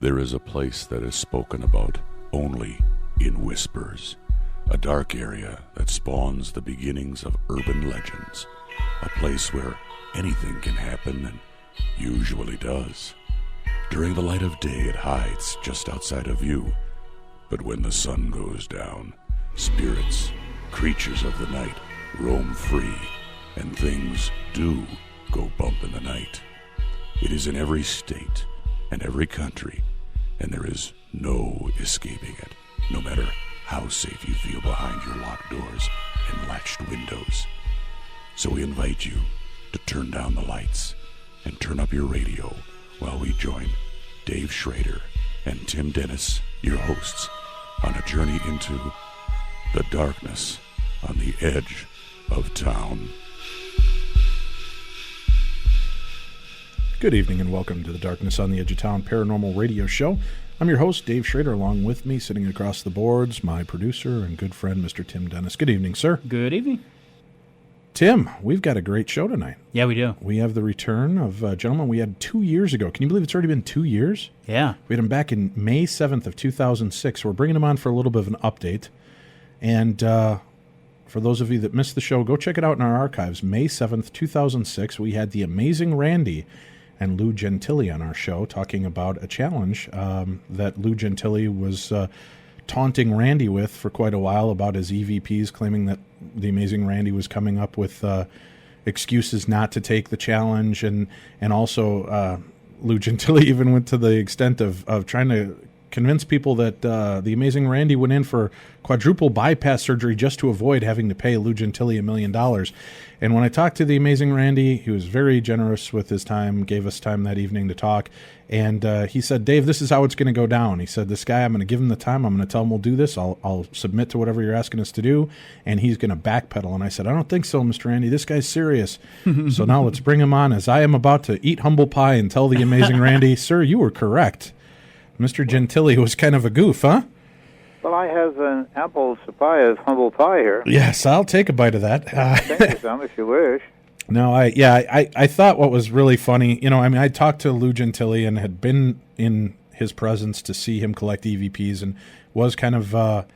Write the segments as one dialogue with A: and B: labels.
A: There is a place that is spoken about only in whispers, a dark area that spawns the beginnings of urban legends, a place where anything can happen and usually does. During the light of day it hides just outside of view, but when the sun goes down, spirits, creatures of the night roam free, and things do go bump in the night. It is in every state and every country, and there is no escaping it, no matter how safe you feel behind your locked doors and latched windows. So we invite you to turn down the lights and turn up your radio while we join Dave Schrader and Tim Dennis, your hosts, on a journey into the darkness on the edge of town.
B: Good evening and welcome to the Darkness on the Edge of Town Paranormal Radio Show. I'm your host, Dave Schrader. Along with me, sitting across the boards, my producer and good friend, Mr. Tim Dennis. Good evening, sir.
C: Good evening.
B: Tim, we've got a great show tonight.
C: Yeah, we do.
B: We have the return of a gentleman we had 2 years ago. Can you believe it's already been 2 years?
C: Yeah.
B: We had him back in May 7th of 2006. We're bringing him on for a little bit of an update. And for those of you that missed the show, go check it out in our archives. May 7th, 2006, we had the amazing Randi and Lou Gentile on our show talking about a challenge that Lou Gentile was taunting Randi with for quite a while about his EVPs, claiming that the amazing Randi was coming up with excuses not to take the challenge. And also Lou Gentile even went to the extent of trying to convince people that the amazing Randi went in for quadruple bypass surgery just to avoid having to pay Lou Gentile $1 million. And when I talked to the amazing Randi, he was very generous with his time, gave us time that evening to talk. And he said, Dave, this is how it's going to go down. He said, this guy, I'm going to give him the time. I'm going to tell him we'll do this. I'll submit to whatever you're asking us to do. And he's going to backpedal. And I said, I don't think so, Mr. Randi. This guy's serious. So now let's bring him on as I am about to eat humble pie and tell the amazing Randi, sir, you were correct. Mr. Gentile was kind of a goof, huh?
D: Well, I have an apple supply of humble pie here.
B: Yes, I'll take a bite of that.
D: Thank you some, if you wish.
B: No, I thought what was really funny, I talked to Lou Gentile and had been in his presence to see him collect EVPs and was kind of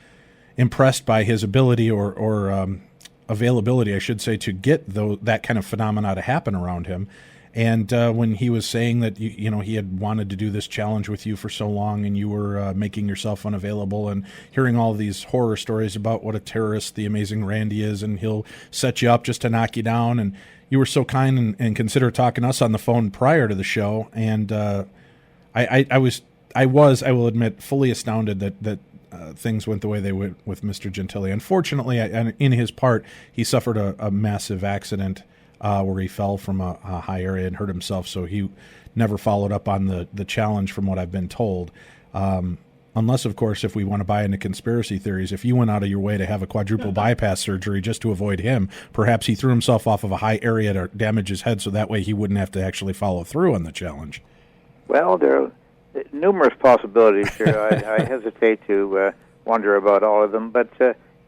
B: impressed by his ability or availability, I should say, to get that kind of phenomena to happen around him. And when he was saying that, he had wanted to do this challenge with you for so long and you were making yourself unavailable and hearing all these horror stories about what a terrorist the amazing Randi is and he'll set you up just to knock you down. And you were so kind and considered talking to us on the phone prior to the show. And I will admit, fully astounded that things went the way they went with Mr. Gentile. Unfortunately, in his part, he suffered a massive accident where he fell from a high area and hurt himself, so he never followed up on the challenge from what I've been told. Unless, of course, if we want to buy into conspiracy theories, if you went out of your way to have a quadruple bypass surgery just to avoid him, perhaps he threw himself off of a high area to damage his head so that way he wouldn't have to actually follow through on the challenge.
D: Well, there are numerous possibilities here. I hesitate to wonder about all of them, but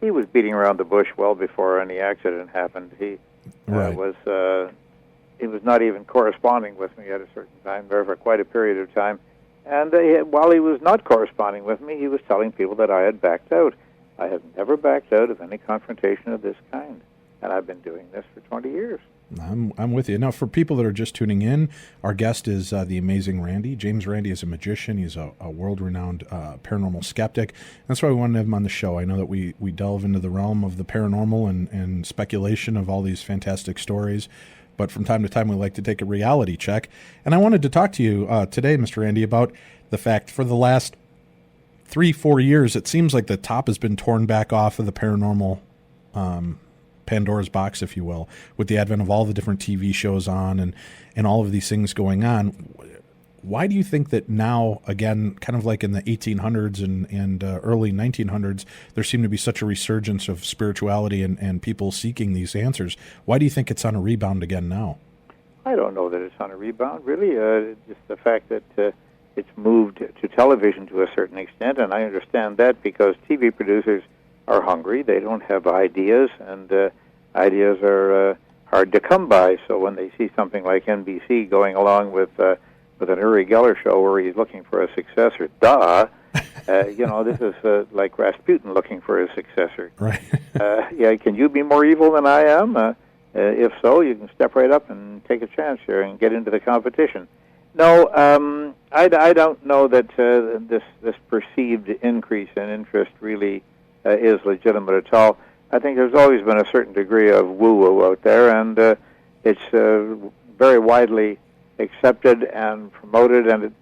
D: he was beating around the bush well before any accident happened. He was not even corresponding with me at a certain time there for quite a period of time. And while he was not corresponding with me, he was telling people that I had backed out. I have never backed out of any confrontation of this kind, and I've been doing this for 20 years.
B: I'm with you. Now, for people that are just tuning in, our guest is the amazing Randi. James Randi is a magician. He's a world-renowned paranormal skeptic. That's why we wanted him on the show. I know that we delve into the realm of the paranormal and speculation of all these fantastic stories, but from time to time we like to take a reality check. And I wanted to talk to you today, Mr. Randi, about the fact for the last 3-4 years, it seems like the top has been torn back off of the paranormal Pandora's box, if you will, with the advent of all the different TV shows on and all of these things going on. Why do you think that now, again, kind of like in the 1800s and early 1900s, there seemed to be such a resurgence of spirituality and people seeking these answers? Why do you think it's on a rebound again now?
D: I don't know that it's on a rebound, really. Just the fact that it's moved to television to a certain extent, and I understand that because TV producers are hungry. They don't have ideas, and ideas are hard to come by. So when they see something like NBC going along with with an Uri Geller show where he's looking for a successor. Duh. This is like Rasputin looking for a successor.
B: Right.
D: Can you be more evil than I am? If so, you can step right up and take a chance here and get into the competition. No, I don't know that this perceived increase in interest really is legitimate at all. I think there's always been a certain degree of woo-woo out there, and it's very widely accepted and promoted and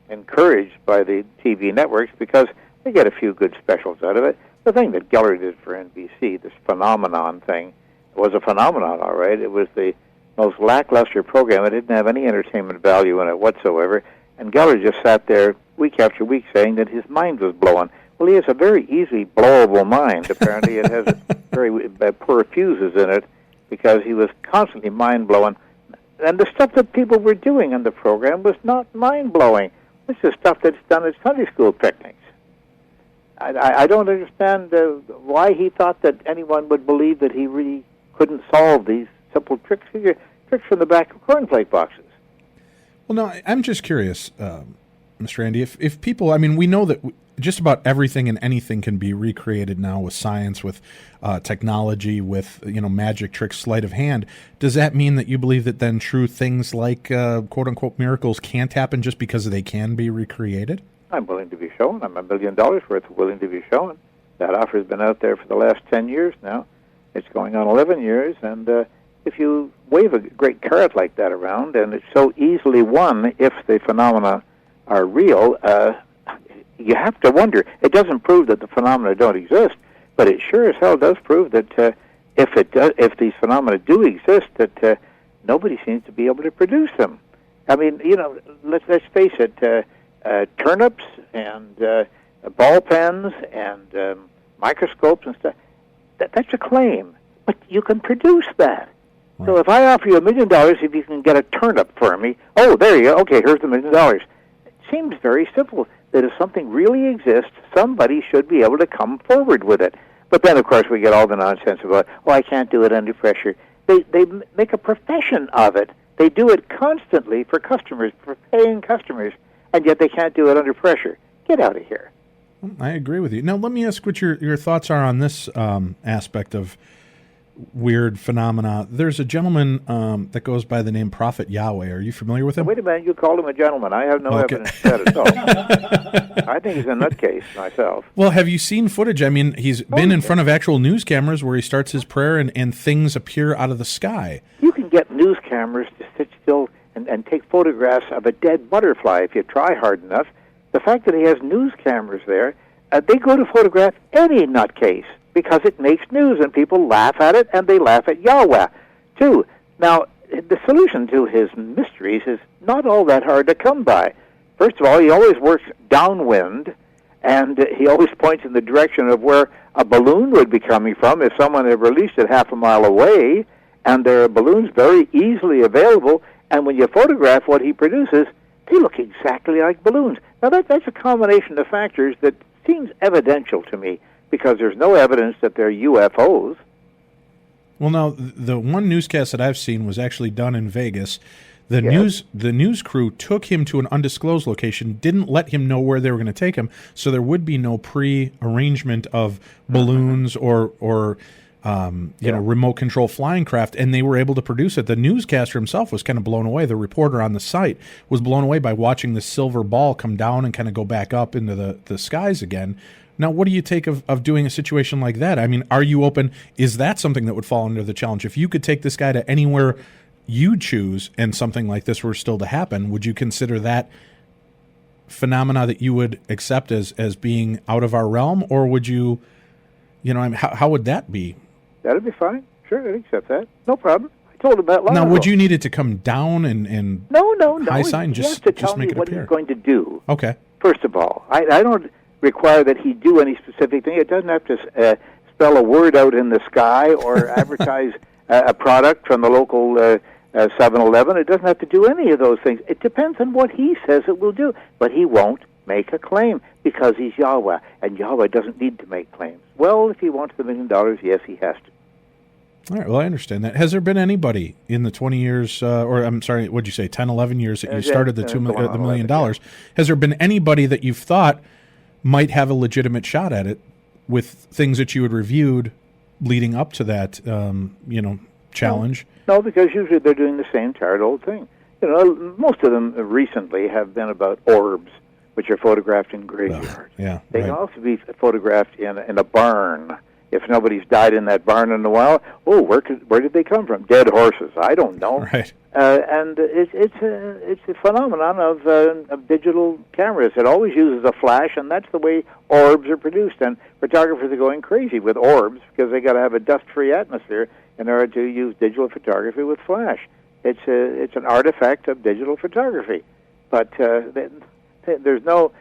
D: encouraged by the TV networks because they get a few good specials out of it. The thing that Geller did for NBC, this phenomenon thing, was a phenomenon, all right. It was the most lackluster program. It didn't have any entertainment value in it whatsoever. And Geller just sat there week after week saying that his mind was blowing. Well, he has a very easily blowable mind. Apparently, it has very poor fuses in it because he was constantly mind-blowing. And the stuff that people were doing on the program was not mind-blowing. This is stuff that's done at Sunday school picnics. I don't understand why he thought that anyone would believe that he really couldn't solve these simple tricks from the back of cornflake boxes.
B: Well, no, I'm just curious, Mr. Randi, if people, I mean, we know that just about everything and anything can be recreated now with science, with technology, with, magic tricks, sleight of hand. Does that mean that you believe that then true things like, quote-unquote, miracles can't happen just because they can be recreated?
D: I'm willing to be shown. I'm $1 million worth willing to be shown. That offer's been out there for the last 10 years now. It's going on 11 years, and if you wave a great carrot like that around, and it's so easily won if the phenomena are real, you have to wonder. It doesn't prove that the phenomena don't exist, but it sure as hell does prove that if these phenomena do exist, that nobody seems to be able to produce them. I mean, let's face it. Turnips and ball pens and microscopes and stuff. That's a claim, but you can produce that. Right. So if I offer you $1 million, if you can get a turnip for me, oh, there you go. Okay, here's the $1 million. It seems very simple that if something really exists, somebody should be able to come forward with it. But then, of course, we get all the nonsense about, I can't do it under pressure. They make a profession of it. They do it constantly for customers, for paying customers. And yet they can't do it under pressure. Get out of here.
B: I agree with you. Now, let me ask what your thoughts are on this aspect of weird phenomena. There's a gentleman that goes by the name Prophet Yahweh. Are you familiar with him?
D: Wait a minute. You called him a gentleman. I have no evidence of that at all. I think he's a nutcase myself.
B: Well, have you seen footage? I mean, he's been in front of actual news cameras where he starts his prayer and things appear out of the sky.
D: You can get news cameras to sit still and take photographs of a dead butterfly if you try hard enough. The fact that he has news cameras there, they go to photograph any nutcase because it makes news and people laugh at it and they laugh at Yahweh, too. Now, the solution to his mysteries is not all that hard to come by. First of all, he always works downwind and he always points in the direction of where a balloon would be coming from if someone had released it half a mile away, and there are balloons very easily available. And when you photograph what he produces, they look exactly like balloons. Now, that's a combination of factors that seems evidential to me because there's no evidence that they're UFOs.
B: Well, now, the one newscast that I've seen was actually done in Vegas. The news crew took him to an undisclosed location, didn't let him know where they were going to take him, so there would be no pre-arrangement of balloons or remote control flying craft, and they were able to produce it. The newscaster himself was kind of blown away. The reporter on the site was blown away by watching the silver ball come down and kind of go back up into the skies again. Now, what do you take of doing a situation like that? I mean, are you open? Is that something that would fall under the challenge? If you could take this guy to anywhere you choose and something like this were still to happen, would you consider that phenomena that you would accept as being out of our realm, or would you, how would that be?
D: That'd be fine. Sure, I'd accept that. No problem. I told him that long
B: ago.
D: Now,
B: would you need it to come down and
D: no.
B: high sign?
D: He has to tell
B: make
D: me
B: it
D: what
B: appear.
D: He's going to do.
B: Okay.
D: First of all, I don't require that he do any specific thing. It doesn't have to spell a word out in the sky or advertise a product from the local 7-Eleven. It doesn't have to do any of those things. It depends on what he says it will do. But he won't make a claim because he's Yahweh, and Yahweh doesn't need to make claims. Well, if he wants the $1 million, yes, he has to.
B: All right, well, I understand that. Has there been anybody in the 20 years, or I'm sorry, what'd you say, 10, 11 years that you started the $1 million? Yeah. Has there been anybody that you've thought might have a legitimate shot at it with things that you had reviewed leading up to that, challenge?
D: No, because usually they're doing the same tired old thing. Most of them recently have been about orbs, which are photographed in graveyards. They can also be photographed in a barn. If nobody's died in that barn in a while, where did they come from? Dead horses. I don't know.
B: Right.
D: And it's a phenomenon of digital cameras. It always uses a flash, and that's the way orbs are produced. And photographers are going crazy with orbs because they got to have a dust-free atmosphere in order to use digital photography with flash. It's an artifact of digital photography, but there's no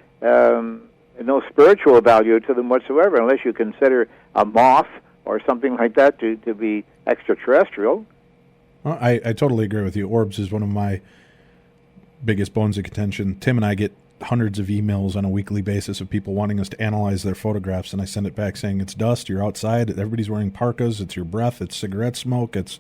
D: spiritual value to them whatsoever, unless you consider a moth or something like that to be extraterrestrial.
B: Well, I totally agree with you. Orbs is one of my biggest bones of contention. Tim and I get hundreds of emails on a weekly basis of people wanting us to analyze their photographs, and I send it back saying it's dust, you're outside, everybody's wearing parkas, it's your breath, it's cigarette smoke, it's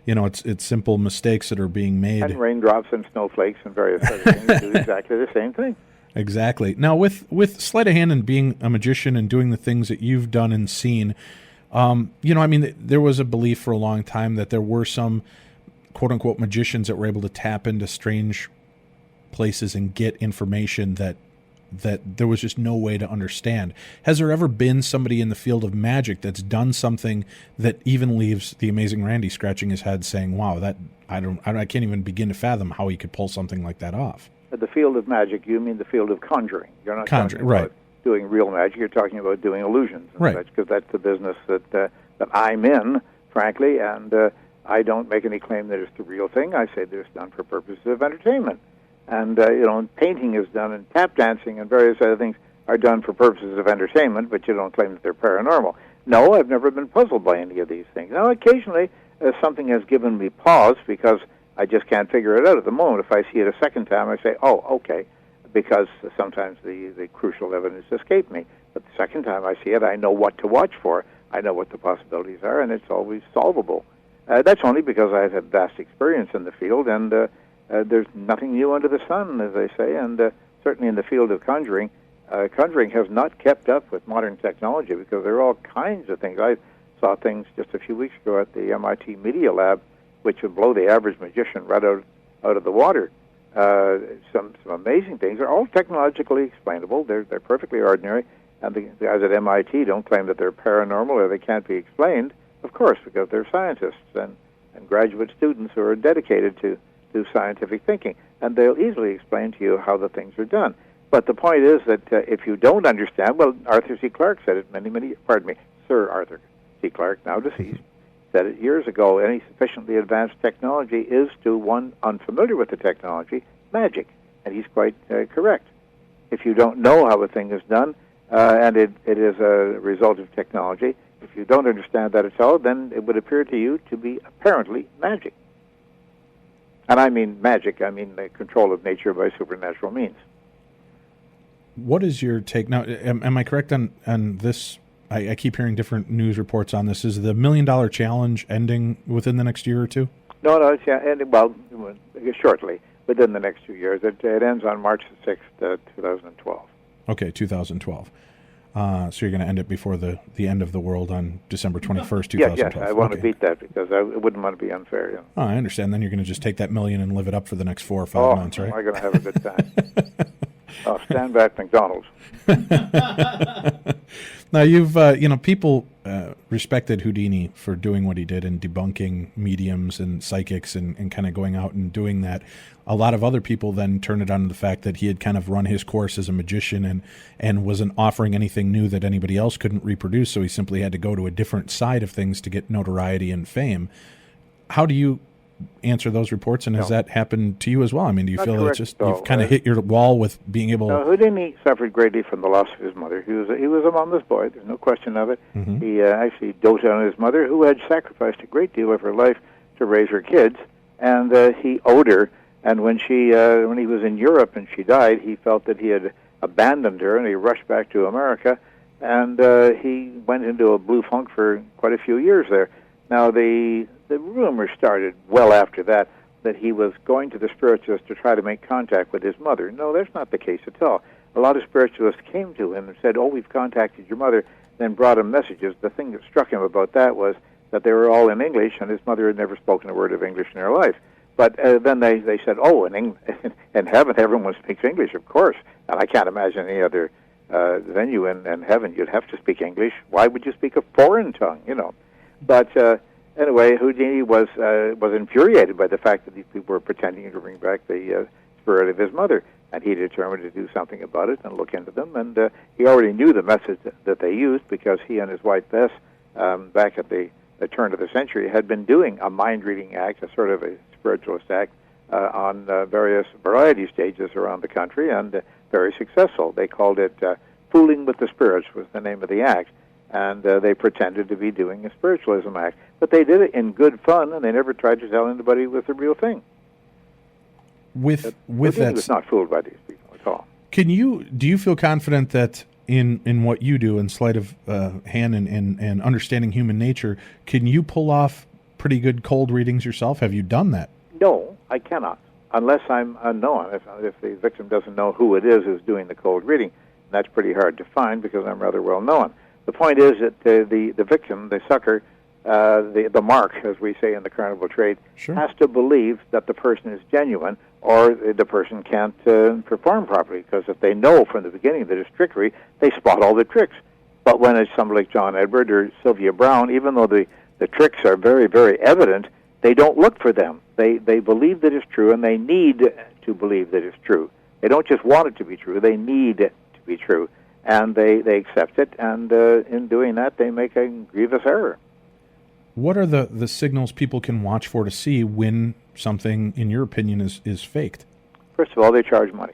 B: it's simple mistakes that are being made.
D: And raindrops and snowflakes and various other things do exactly the same thing.
B: Exactly. Now, with sleight of hand and being a magician and doing the things that you've done and seen, there was a belief for a long time that there were some quote-unquote magicians that were able to tap into strange places and get information that there was just no way to understand. Has there ever been somebody in the field of magic that's done something that even leaves the amazing Randy scratching his head saying, wow, that I can't even begin to fathom how he could pull something like that off?
D: The field of magic, you mean the field of conjuring. You're not talking about doing real magic. You're talking about doing illusions.
B: Right.
D: Because that's the business that I'm in, frankly, and I don't make any claim that it's the real thing. I say that it's done for purposes of entertainment. And, painting is done, and tap dancing and various other things are done for purposes of entertainment, but you don't claim that they're paranormal. No, I've never been puzzled by any of these things. Now, occasionally, something has given me pause because I just can't figure it out at the moment. If I see it a second time, I say, oh, okay, because sometimes the crucial evidence escaped me. But the second time I see it, I know what to watch for. I know what the possibilities are, and it's always solvable. That's only because I've had vast experience in the field, and there's nothing new under the sun, as they say, and certainly in the field of conjuring, conjuring has not kept up with modern technology because there are all kinds of things. I saw things just a few weeks ago at the MIT Media Lab which would blow the average magician right out of the water. Some amazing things. They're all technologically explainable. They're perfectly ordinary, and the guys at MIT don't claim that they're paranormal or they can't be explained, of course, because they're scientists and graduate students who are dedicated to scientific thinking, and they'll easily explain to you how the things are done. But the point is that if you don't understand, well, Arthur C. Clarke said it Sir Arthur C. Clarke, now deceased, said it years ago, any sufficiently advanced technology is to one unfamiliar with the technology, magic. And he's quite correct. If you don't know how a thing is done, and it is a result of technology, if you don't understand that at all, then it would appear to you to be apparently magic. And I mean magic, I mean the control of nature by supernatural means.
B: What is your take? Now, am I correct on this? I keep hearing different news reports on this. Is the $1 Million Challenge ending within the next year or two?
D: No, it's ending, shortly, within the next 2 years. It ends on March the 6th, 2012.
B: Okay, 2012. So you're going to end it before the end of the world on December 21st, 2012.
D: Yes, I want to beat that because I wouldn't want to be unfair. You know.
B: Oh, I understand. Then you're going to just take that $1 million and live it up for the next 4 or 5 months, right?
D: Oh, I'm going to have a good time. Stand back, McDonald's.
B: Now, you've, people respected Houdini for doing what he did and debunking mediums and psychics and kind of going out and doing that. A lot of other people then turned it on to the fact that he had kind of run his course as a magician and wasn't offering anything new that anybody else couldn't reproduce, so he simply had to go to a different side of things to get notoriety and fame. How do you answer those reports, and has that happened to you as well? I mean, do you feel that it's just you've kind of hit your wall with being able?
D: No, Houdini suffered greatly from the loss of his mother. He was a mama's boy. There's no question of it. Mm-hmm. He actually doted on his mother, who had sacrificed a great deal of her life to raise her kids, and he owed her. And when he was in Europe and she died, he felt that he had abandoned her, and he rushed back to America, and he went into a blue funk for quite a few years there. Now, the rumor started well after that he was going to the spiritualist to try to make contact with his mother. No, that's not the case at all. A lot of spiritualists came to him and said, "Oh, we've contacted your mother," then brought him messages. The thing that struck him about that was that they were all in English, and his mother had never spoken a word of English in her life. But then they said, "Oh, in heaven, everyone speaks English, of course." And I can't imagine any other venue in heaven you'd have to speak English. Why would you speak a foreign tongue, But anyway, Houdini was infuriated by the fact that these people were pretending to bring back the spirit of his mother, and he determined to do something about it and look into them. And he already knew the methods that they used because he and his wife Bess, back at the turn of the century, had been doing a mind-reading act, a sort of a spiritualist act, on various variety stages around the country, and very successful. They called it Fooling with the Spirits was the name of the act, and they pretended to be doing a spiritualism act. But they did it in good fun, and they never tried to tell anybody it was the real thing.
B: With that,
D: was not fooled by these people at all.
B: Do you feel confident that in what you do, in sleight of hand and understanding human nature, can you pull off pretty good cold readings yourself? Have you done that?
D: No, I cannot, unless I'm unknown. If the victim doesn't know who it is who's doing the cold reading, that's pretty hard to find because I'm rather well known. The point is that the victim, the sucker, the mark, as we say in the carnival trade,
B: sure,
D: has to believe that the person is genuine, or the person can't perform properly, because if they know from the beginning that it's trickery, they spot all the tricks. But when it's somebody like John Edward or Sylvia Brown, even though the tricks are very, very evident, they don't look for them. They believe that it's true, and they need to believe that it's true. They don't just want it to be true, they need it to be true. And they accept it, and in doing that, they make a grievous error.
B: What are the signals people can watch for to see when something, in your opinion, is faked?
D: First of all, they charge money.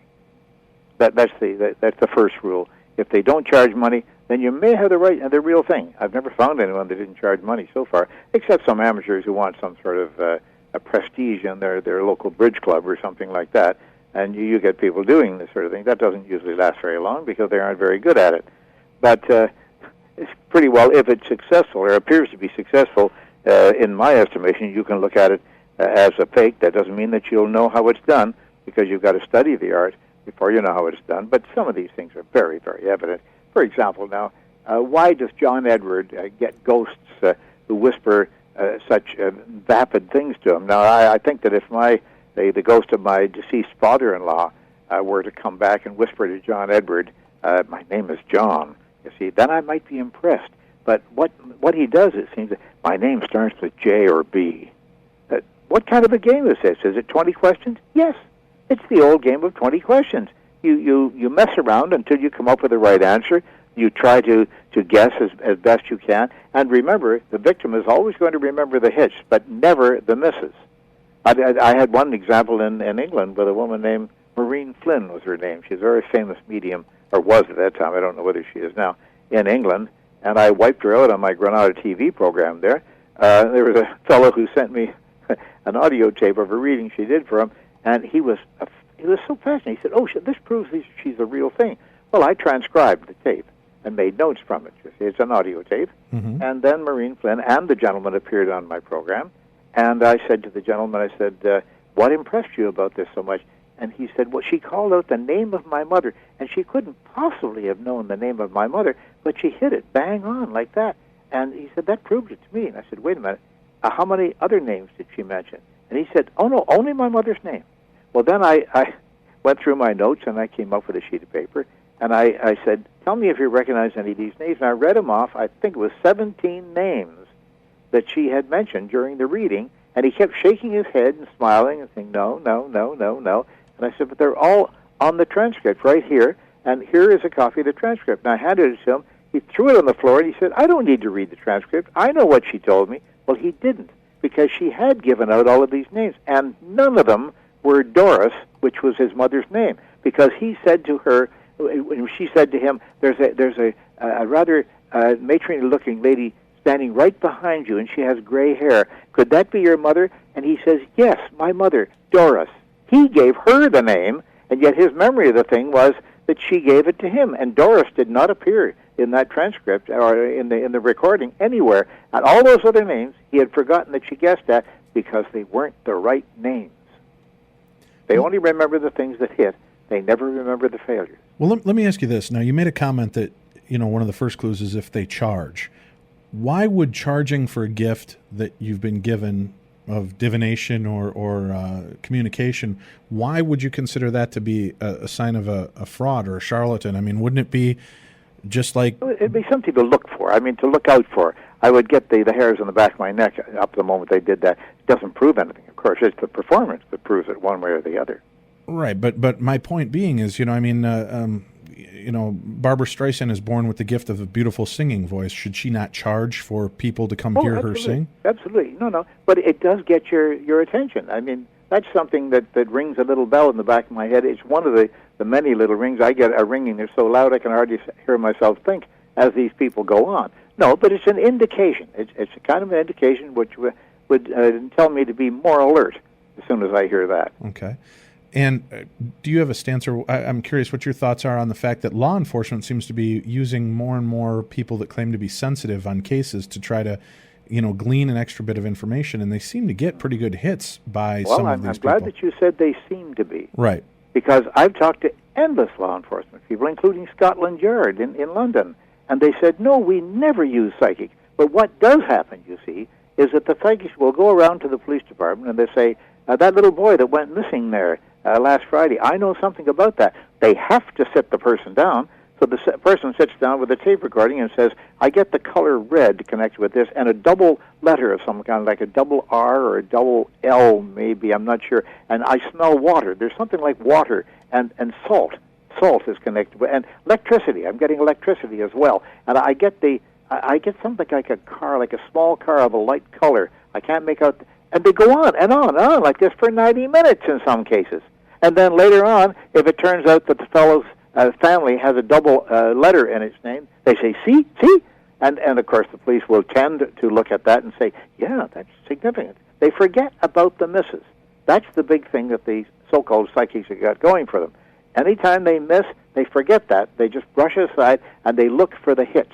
D: That's the first rule. If they don't charge money, then you may have the real thing. I've never found anyone that didn't charge money so far, except some amateurs who want some sort of a prestige in their local bridge club or something like that. And you get people doing this sort of thing. That doesn't usually last very long because they aren't very good at it. But it's pretty well, if it's successful or appears to be successful, in my estimation, you can look at it as a fake. That doesn't mean that you'll know how it's done, because you've got to study the art before you know how it's done. But some of these things are very, very evident. For example, now, why does John Edward get ghosts who whisper such vapid things to him? Now, I think that if the ghost of my deceased father-in-law were to come back and whisper to John Edward, "My name is John," you see, then I might be impressed. But what he does, it seems, "My name starts with J or B." What kind of a game is this? Is it 20 questions? Yes, it's the old game of 20 questions. You mess around until you come up with the right answer. You try to guess as best you can. And remember, the victim is always going to remember the hits, but never the misses. I had one example in England with a woman named Maureen Flynn was her name. She's a very famous medium, or was at that time. I don't know whether she is now, in England. And I wiped her out on my Granada TV program there. There was a fellow who sent me an audio tape of a reading she did for him, and he was so fascinated. He said, "Oh, this proves she's the real thing." Well, I transcribed the tape and made notes from it. It's an audio tape.
B: Mm-hmm.
D: And then Maureen Flynn and the gentleman appeared on my program. And I said to the gentleman, I said, "What impressed you about this so much?" And he said, "Well, she called out the name of my mother, and she couldn't possibly have known the name of my mother, but she hit it bang on like that." And he said, "That proved it to me." And I said, "Wait a minute, how many other names did she mention?" And he said, "Oh, no, only my mother's name." Well, then I went through my notes, and I came up with a sheet of paper, and I said, "Tell me if you recognize any of these names." And I read them off. I think it was 17 names that she had mentioned during the reading, and he kept shaking his head and smiling and saying, "No, no, no, no, no." And I said, "But they're all on the transcript right here, and here is a copy of the transcript." And I handed it to him. He threw it on the floor, and he said, "I don't need to read the transcript. I know what she told me." Well, he didn't, because she had given out all of these names, and none of them were Doris, which was his mother's name, because he said to her, when she said to him, there's a rather matronly-looking lady standing right behind you, and she has gray hair. Could that be your mother? And he says, "Yes, my mother, Doris." He gave her the name, and yet his memory of the thing was that she gave it to him. And Doris did not appear in that transcript or in the recording anywhere. And all those other names, he had forgotten that she guessed at because they weren't the right names. They only remember the things that hit. They never remember the failures.
B: Well, let me ask you this. Now, you made a comment that, one of the first clues is if they charge. Why would charging for a gift that you've been given of divination or communication, why would you consider that to be a sign of a fraud or a charlatan? I mean, wouldn't it be just like...
D: It'd be something to look for. I mean, to look out for. I would get the hairs on the back of my neck up the moment they did that. It doesn't prove anything, of course. It's the performance that proves it one way or the other. Right,
B: but my point being is, Barbara Streisand is born with the gift of a beautiful singing voice. Should she not charge for people to come hear
D: absolutely.
B: her sing?
D: Absolutely. No. But it does get your attention. I mean, that's something that rings a little bell in the back of my head. It's one of the many little rings. I get a ringing that's so loud I can hardly hear myself think as these people go on. No, but it's an indication. It's a kind of an indication which would tell me to be more alert as soon as I hear that.
B: Okay. And do you have a stance, or I'm curious what your thoughts are on the fact that law enforcement seems to be using more and more people that claim to be sensitive on cases to try to, glean an extra bit of information, and they seem to get pretty good hits by some of these people.
D: Well, I'm glad that you said they seem to be.
B: Right.
D: Because I've talked to endless law enforcement people, including Scotland Yard in London, and they said, no, we never use psychics. But what does happen, you see, is that the psychics will go around to the police department and they say, that little boy that went missing there last Friday, I know something about that. They have to sit the person down. So the person sits down with a tape recording and says, I get the color red connected with this, and a double letter of some kind, like a double R or a double L maybe, I'm not sure, and I smell water. There's something like water and salt. Salt is connected with, and electricity. I'm getting electricity as well. And I get something like a car, like a small car of a light color. I can't make out, and they go on and on and on like this for 90 minutes in some cases. And then later on, if it turns out that the fellow's family has a double letter in its name, they say, see? And of course the police will tend to look at that and say, yeah, that's significant. They forget about the misses. That's the big thing that the so-called psychics have got going for them. Anytime they miss, they forget that. They just brush it aside, and they look for the hits.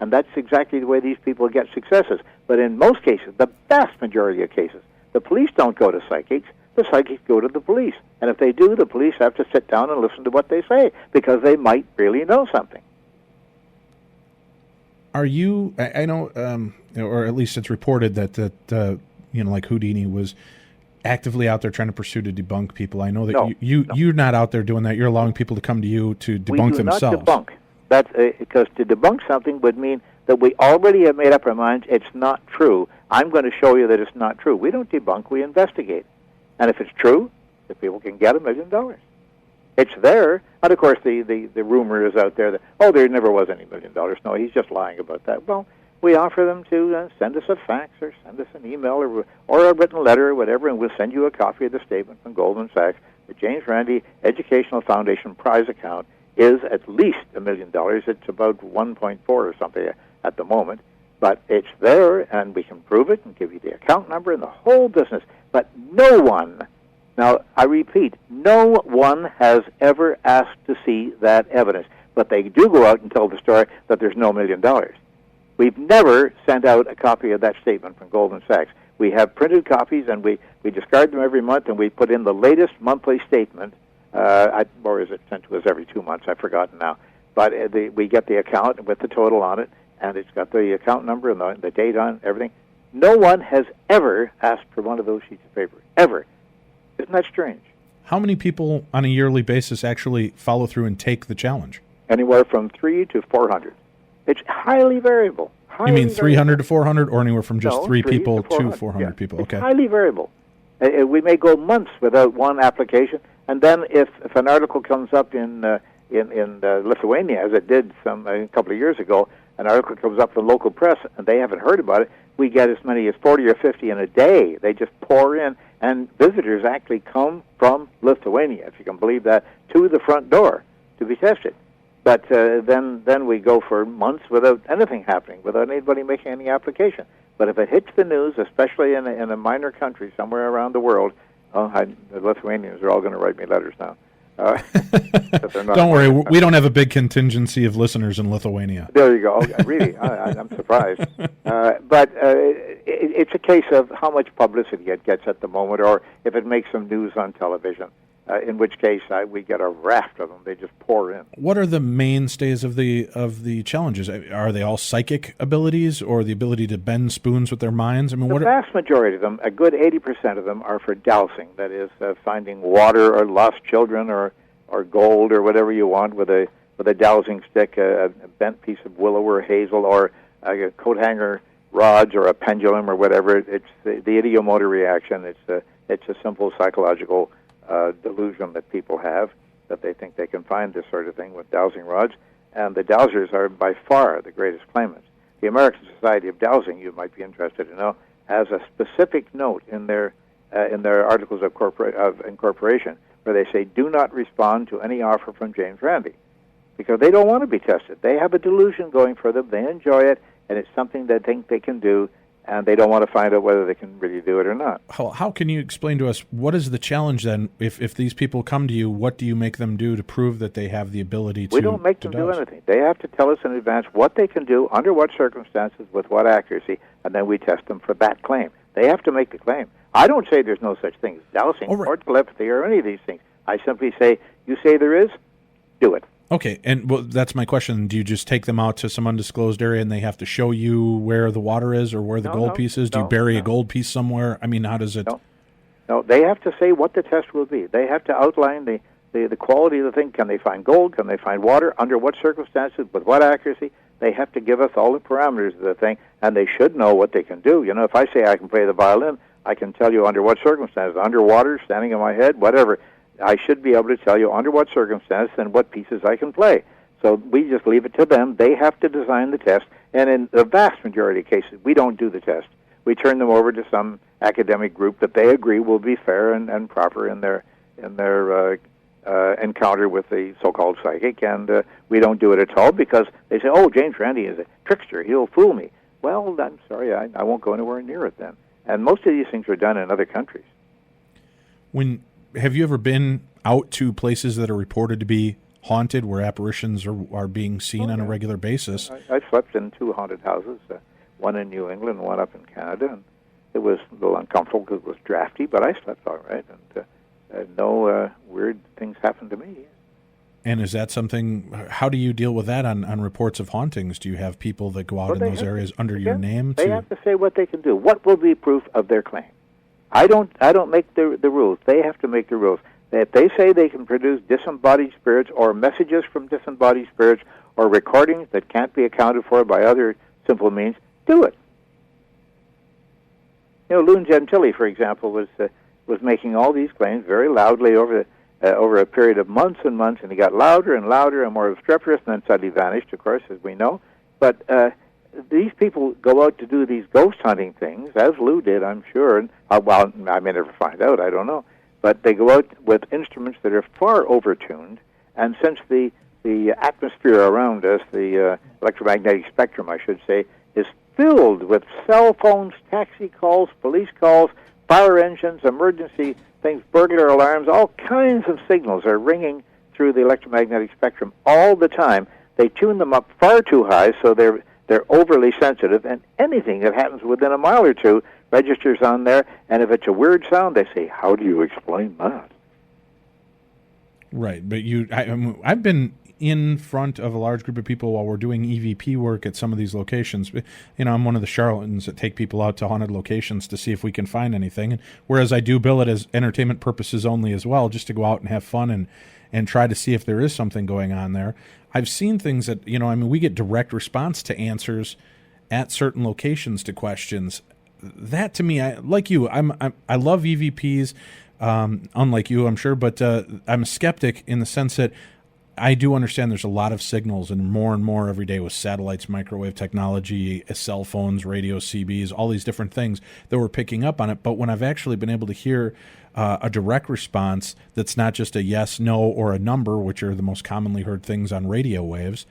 D: And that's exactly the way these people get successes. But in most cases, the vast majority of cases, the police don't go to psychics. The psychics go to the police. And if they do, the police have to sit down and listen to what they say, because they might really know something.
B: Are you, I know, or at least it's reported that like Houdini was actively out there trying to pursue to debunk people. I know that you're not out there doing that. You're allowing people to come to you to debunk themselves.
D: We do not debunk. That's because to debunk something would mean that we already have made up our minds it's not true. I'm going to show you that it's not true. We don't debunk, we investigate. And if it's true, the people can get $1 million. It's there. And of course the rumor is out there that, there never was any $1 million. No, he's just lying about that. Well, we offer them to send us a fax or send us an email or a written letter or whatever, and we'll send you a copy of the statement from Goldman Sachs. The James Randi Educational Foundation prize account is at least $1 million. It's about 1.4 or something at the moment. But it's there, and we can prove it and give you the account number and the whole business. But no one, now I repeat, no one has ever asked to see that evidence. But they do go out and tell the story that there's no $1 million. We've never sent out a copy of that statement from Goldman Sachs. We have printed copies, and we discard them every month, and we put in the latest monthly statement, or is it sent to us every 2 months? I've forgotten now. But we get the account with the total on it, and it's got the account number and the date on everything. No one has ever asked for one of those sheets of paper, ever. Isn't that strange?
B: How many people on a yearly basis actually follow through and take the challenge?
D: Anywhere from 300 to 400. It's highly variable.
B: You mean 300 to 400, or anywhere from just 3 people to 400 people? Okay.
D: It's highly variable. We may go months without one application, and then if an article comes up in Lithuania, as it did a couple of years ago, an article comes up in the local press, and they haven't heard about it, we get as many as 40 or 50 in a day. They just pour in, and visitors actually come from Lithuania, if you can believe that, to the front door to be tested. But then we go for months without anything happening, without anybody making any application. But if it hits the news, especially in a minor country somewhere around the world, the Lithuanians are all going to write me letters now. That they're not
B: Don't worry, we don't have a big contingency of listeners in Lithuania.
D: There you go. Really, I'm surprised. But it's a case of how much publicity it gets at the moment, or if it makes some news on television. In which case, we get a raft of them. They just pour in.
B: What are the mainstays of the challenges? Are they all psychic abilities, or the ability to bend spoons with their minds? I mean,
D: the vast majority of them, a good 80% of them, are for dowsing. That is, finding water or lost children or gold or whatever you want with a dowsing stick, a bent piece of willow or hazel, or a coat hanger rods or a pendulum or whatever. It's the ideomotor reaction. It's a simple psychological delusion that people have, that they think they can find this sort of thing with dowsing rods, and the dowsers are by far the greatest claimants. The American Society of Dowsing, you might be interested to know, has a specific note in their articles of incorporation where they say, do not respond to any offer from James Randi, because they don't want to be tested. They have a delusion going for them. They enjoy it, and it's something they think they can do, and they don't want to find out whether they can really do it or not.
B: How can you explain to us, what is the challenge then? If these people come to you, what do you make them do to prove that they have the ability to
D: We don't make them do anything. They have to tell us in advance what they can do, under what circumstances, with what accuracy, and then we test them for that claim. They have to make the claim. I don't say there's no such thing as dowsing or telepathy or any of these things. I simply say, you say there is, do it.
B: Okay, and well, that's my question. Do you just take them out to some undisclosed area and they have to show you where the water is or where the gold piece is? Do you bury a gold piece somewhere? I mean, how does it...
D: No, they have to say what the test will be. They have to outline the quality of the thing. Can they find gold? Can they find water? Under what circumstances? With what accuracy? They have to give us all the parameters of the thing, and they should know what they can do. You know, if I say I can play the violin, I can tell you under what circumstances. Underwater, standing on my head, whatever. I should be able to tell you under what circumstances and what pieces I can play. So we just leave it to them. They have to design the test, and in the vast majority of cases, we don't do the test. We turn them over to some academic group that they agree will be fair and proper in their encounter with the so-called psychic, and we don't do it at all because they say, oh, James Randi is a trickster. He'll fool me. Well, I'm sorry, I won't go anywhere near it then. And most of these things are done in other countries.
B: Have you ever been out to places that are reported to be haunted, where apparitions are being seen on a regular basis?
D: I slept in 2 haunted houses, one in New England, one up in Canada, and it was a little uncomfortable because it was drafty, but I slept all right, and no weird things happened to me.
B: And is that something, how do you deal with that on reports of hauntings? Do you have people that go out in those areas under your name?
D: They have to say what they can do. What will be proof of their claim? I don't make the rules. They have to make the rules. If they say they can produce disembodied spirits or messages from disembodied spirits or recordings that can't be accounted for by other simple means, do it. You know, Lou Gentile, for example, was making all these claims very loudly over a period of months and months, and he got louder and louder and more obstreperous, and then suddenly vanished, of course, as we know. But these people go out to do these ghost hunting things, as Lou did, I'm sure. And, well, I may never find out, I don't know. But they go out with instruments that are far overtuned, and since the atmosphere around us, the electromagnetic spectrum, I should say, is filled with cell phones, taxi calls, police calls, fire engines, emergency things, burglar alarms, all kinds of signals are ringing through the electromagnetic spectrum all the time. They tune them up far too high, so they're overly sensitive, and anything that happens within a mile or two registers on there, and if it's a weird sound, they say, how do you explain that?
B: Right, but I've been in front of a large group of people while we're doing EVP work at some of these locations. You know, I'm one of the charlatans that take people out to haunted locations to see if we can find anything, and whereas I do bill it as entertainment purposes only as well, just to go out and have fun and try to see if there is something going on there. I've seen things that, you know, I mean, we get direct response to answers at certain locations to questions. That to me, I love EVPs, unlike you, I'm sure, but I'm a skeptic in the sense that I do understand there's a lot of signals, and more every day with satellites, microwave technology, cell phones, radio, CBs, all these different things that we're picking up on it. But when I've actually been able to hear a direct response that's not just a yes, no, or a number, which are the most commonly heard things on radio waves,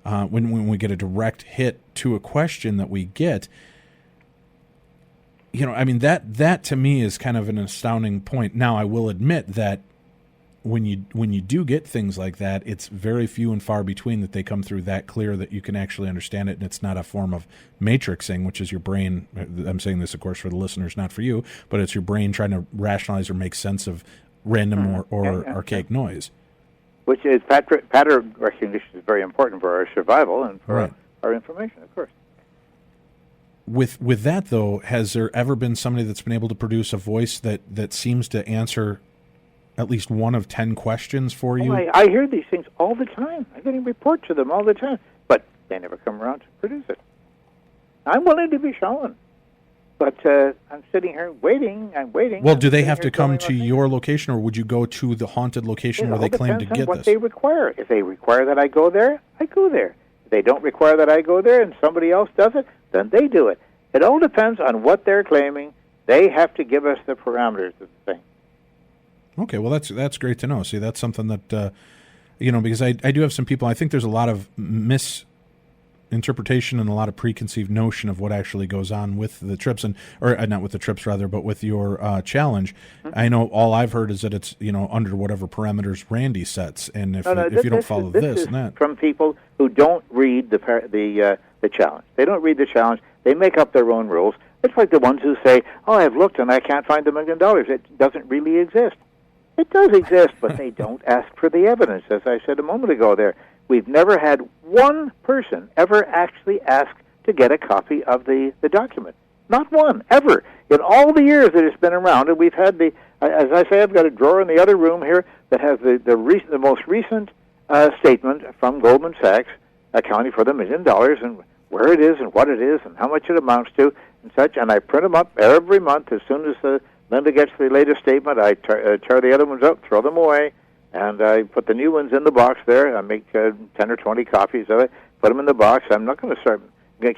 B: when we get a direct hit to a question that we get, you know, I mean, that to me is kind of an astounding point. Now, I will admit that when you do get things like that, it's very few and far between that they come through that clear that you can actually understand it, and it's not a form of matrixing, which is your brain. I'm saying this, of course, for the listeners, not for you, but it's your brain trying to rationalize or make sense of random or archaic noise.
D: Which is pattern recognition is very important for our survival and for our information, of course.
B: With that, though, has there ever been somebody that's been able to produce a voice that seems to answer at least one of 10 questions for you?
D: I hear these things all the time. I'm getting reports of them all the time, but they never come around to produce it. I'm willing to be shown, but I'm sitting here waiting. I'm waiting.
B: Well, do they have to come to your location, or would you go to the haunted location where they claim to get
D: what
B: this?
D: They require. If they require that I go there, I go there. If they don't require that I go there and somebody else does it, then they do it. It all depends on what they're claiming. They have to give us the parameters of the thing.
B: Okay, well, that's great to know. See, that's something that, because I do have some people, I think there's a lot of misinterpretation and a lot of preconceived notion of what actually goes on with the trips, or not with the trips, rather, but with your challenge. Mm-hmm. I know all I've heard is that it's, under whatever parameters Randi sets, and if you don't follow this and that.
D: From people who don't read the challenge. They don't read the challenge. They make up their own rules. It's like the ones who say, I've looked and I can't find the $1 million. It doesn't really exist. It does exist, but they don't ask for the evidence, as I said a moment ago there. We've never had one person ever actually ask to get a copy of the document. Not one, ever. In all the years that it's been around, and we've had as I say, I've got a drawer in the other room here that has the most recent statement from Goldman Sachs accounting for the $1 million and where it is and what it is and how much it amounts to and such, and I print them up every month. As soon as Linda gets the latest statement, I tear the other ones up, throw them away, and I put the new ones in the box there. I make 10 or 20 copies of it, put them in the box. I'm not going to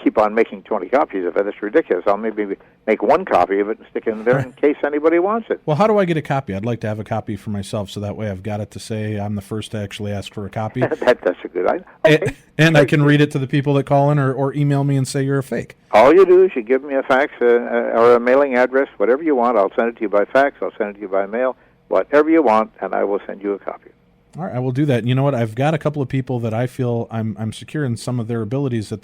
D: keep on making 20 copies of it. It's ridiculous. I'll maybe make one copy of it and stick it in there in case anybody wants it.
B: Well, how do I get a copy? I'd like to have a copy for myself, so that way I've got it to say I'm the first to actually ask for a copy.
D: That's a good idea. Okay.
B: And I can read it to the people that call in or email me and say you're a fake.
D: All you do is you give me a fax or a mailing address, whatever you want. I'll send it to you by fax. I'll send it to you by mail, whatever you want, and I will send you a copy.
B: All right, I will do that. And you know what? I've got a couple of people that I feel I'm secure in some of their abilities that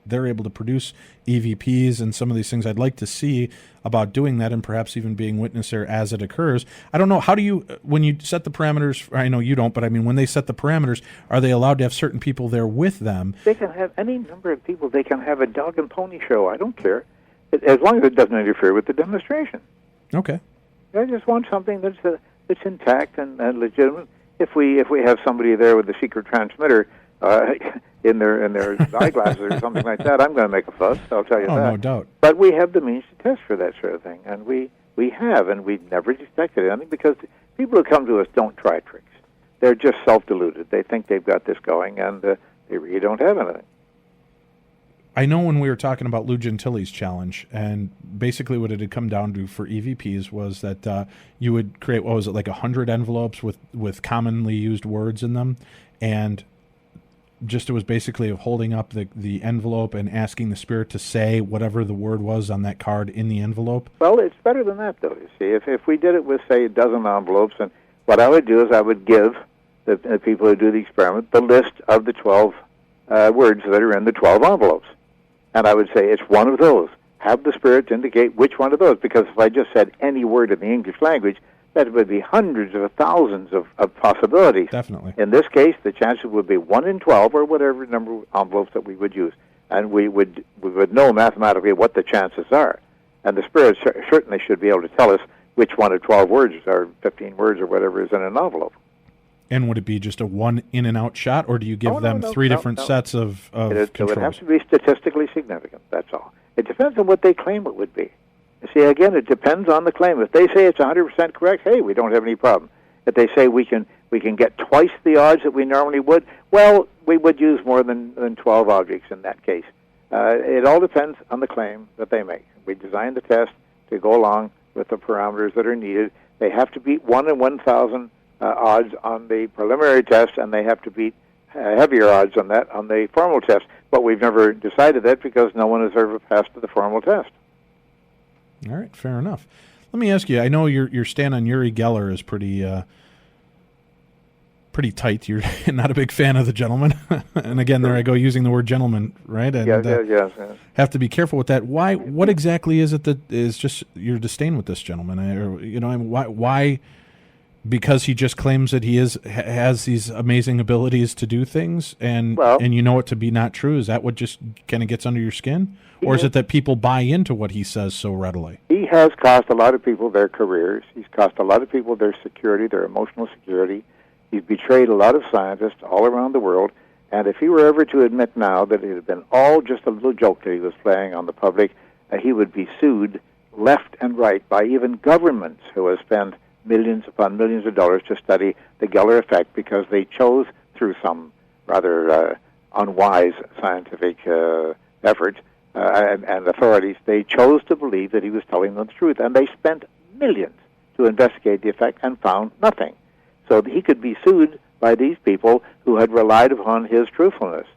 B: they're able to produce EVPs and some of these things. I'd like to see about doing that and perhaps even being witness there as it occurs. I don't know. How do you, when you set the parameters, I know you don't, but I mean, when they set the parameters, are they allowed to have certain people there with them?
D: They can have any number of people. They can have a dog and pony show. I don't care. As long as it doesn't interfere with the demonstration.
B: Okay.
D: I just want something that's intact and legitimate. If we have somebody there with a secret transmitter in their eyeglasses or something like that, I'm going to make a fuss. I'll tell you that.
B: No doubt.
D: But we have the means to test for that sort of thing, and we have, and we've never detected anything because people who come to us don't try tricks. They're just self-deluded. They think they've got this going, and they really don't have anything.
B: I know when we were talking about Lou Gentile's challenge, and basically what it had come down to for EVPs was that you would create, what was it, like 100 envelopes with commonly used words in them, and just it was basically holding up the envelope and asking the spirit to say whatever the word was on that card in the envelope.
D: Well, it's better than that, though, you see. If we did it with, say, a dozen envelopes, and what I would do is I would give the people who do the experiment the list of the 12 words that are in the 12 envelopes. And I would say, it's one of those. Have the spirits indicate which one of those, because if I just said any word in the English language, that would be hundreds of thousands of possibilities.
B: Definitely.
D: In this case, the chances would be 1 in 12, or whatever number of envelopes that we would use. And we would know mathematically what the chances are. And the spirits certainly should be able to tell us which one of 12 words or 15 words or whatever is in an envelope.
B: And would it be just a one in and out shot, or do you give them three different sets of controls?
D: It would have to be statistically significant, that's all. It depends on what they claim it would be. You see, again, it depends on the claim. If they say it's 100% correct, hey, we don't have any problem. If they say we can get twice the odds that we normally would, well, we would use more than 12 objects in that case. It all depends on the claim that they make. We designed the test to go along with the parameters that are needed. They have to beat 1 in 1,000 odds on the preliminary test, and they have to beat heavier odds on that on the formal test. But we've never decided that because no one has ever passed the formal test.
B: All right, fair enough. Let me ask you, I know your stand on Uri Geller is pretty pretty tight. You're not a big fan of the gentleman. And again, there I go using the word gentleman, right? And
D: Yes.
B: have to be careful with that. Why? What exactly is it that is just your disdain with this gentleman? Why? Because he just claims that he has these amazing abilities to do things, and you know it to be not true. Is that what just kind of gets under your skin, or is it that people buy into what he says so readily?
D: He has cost a lot of people their careers. He's cost a lot of people their security, their emotional security. He's betrayed a lot of scientists all around the world. And if he were ever to admit now that it had been all just a little joke that he was playing on the public, he would be sued left and right by even governments who have spent millions upon millions of dollars to study the Geller effect because they chose, through some rather unwise scientific effort and authorities, they chose to believe that he was telling them the truth. And they spent millions to investigate the effect and found nothing. So he could be sued by these people who had relied upon his truthfulness.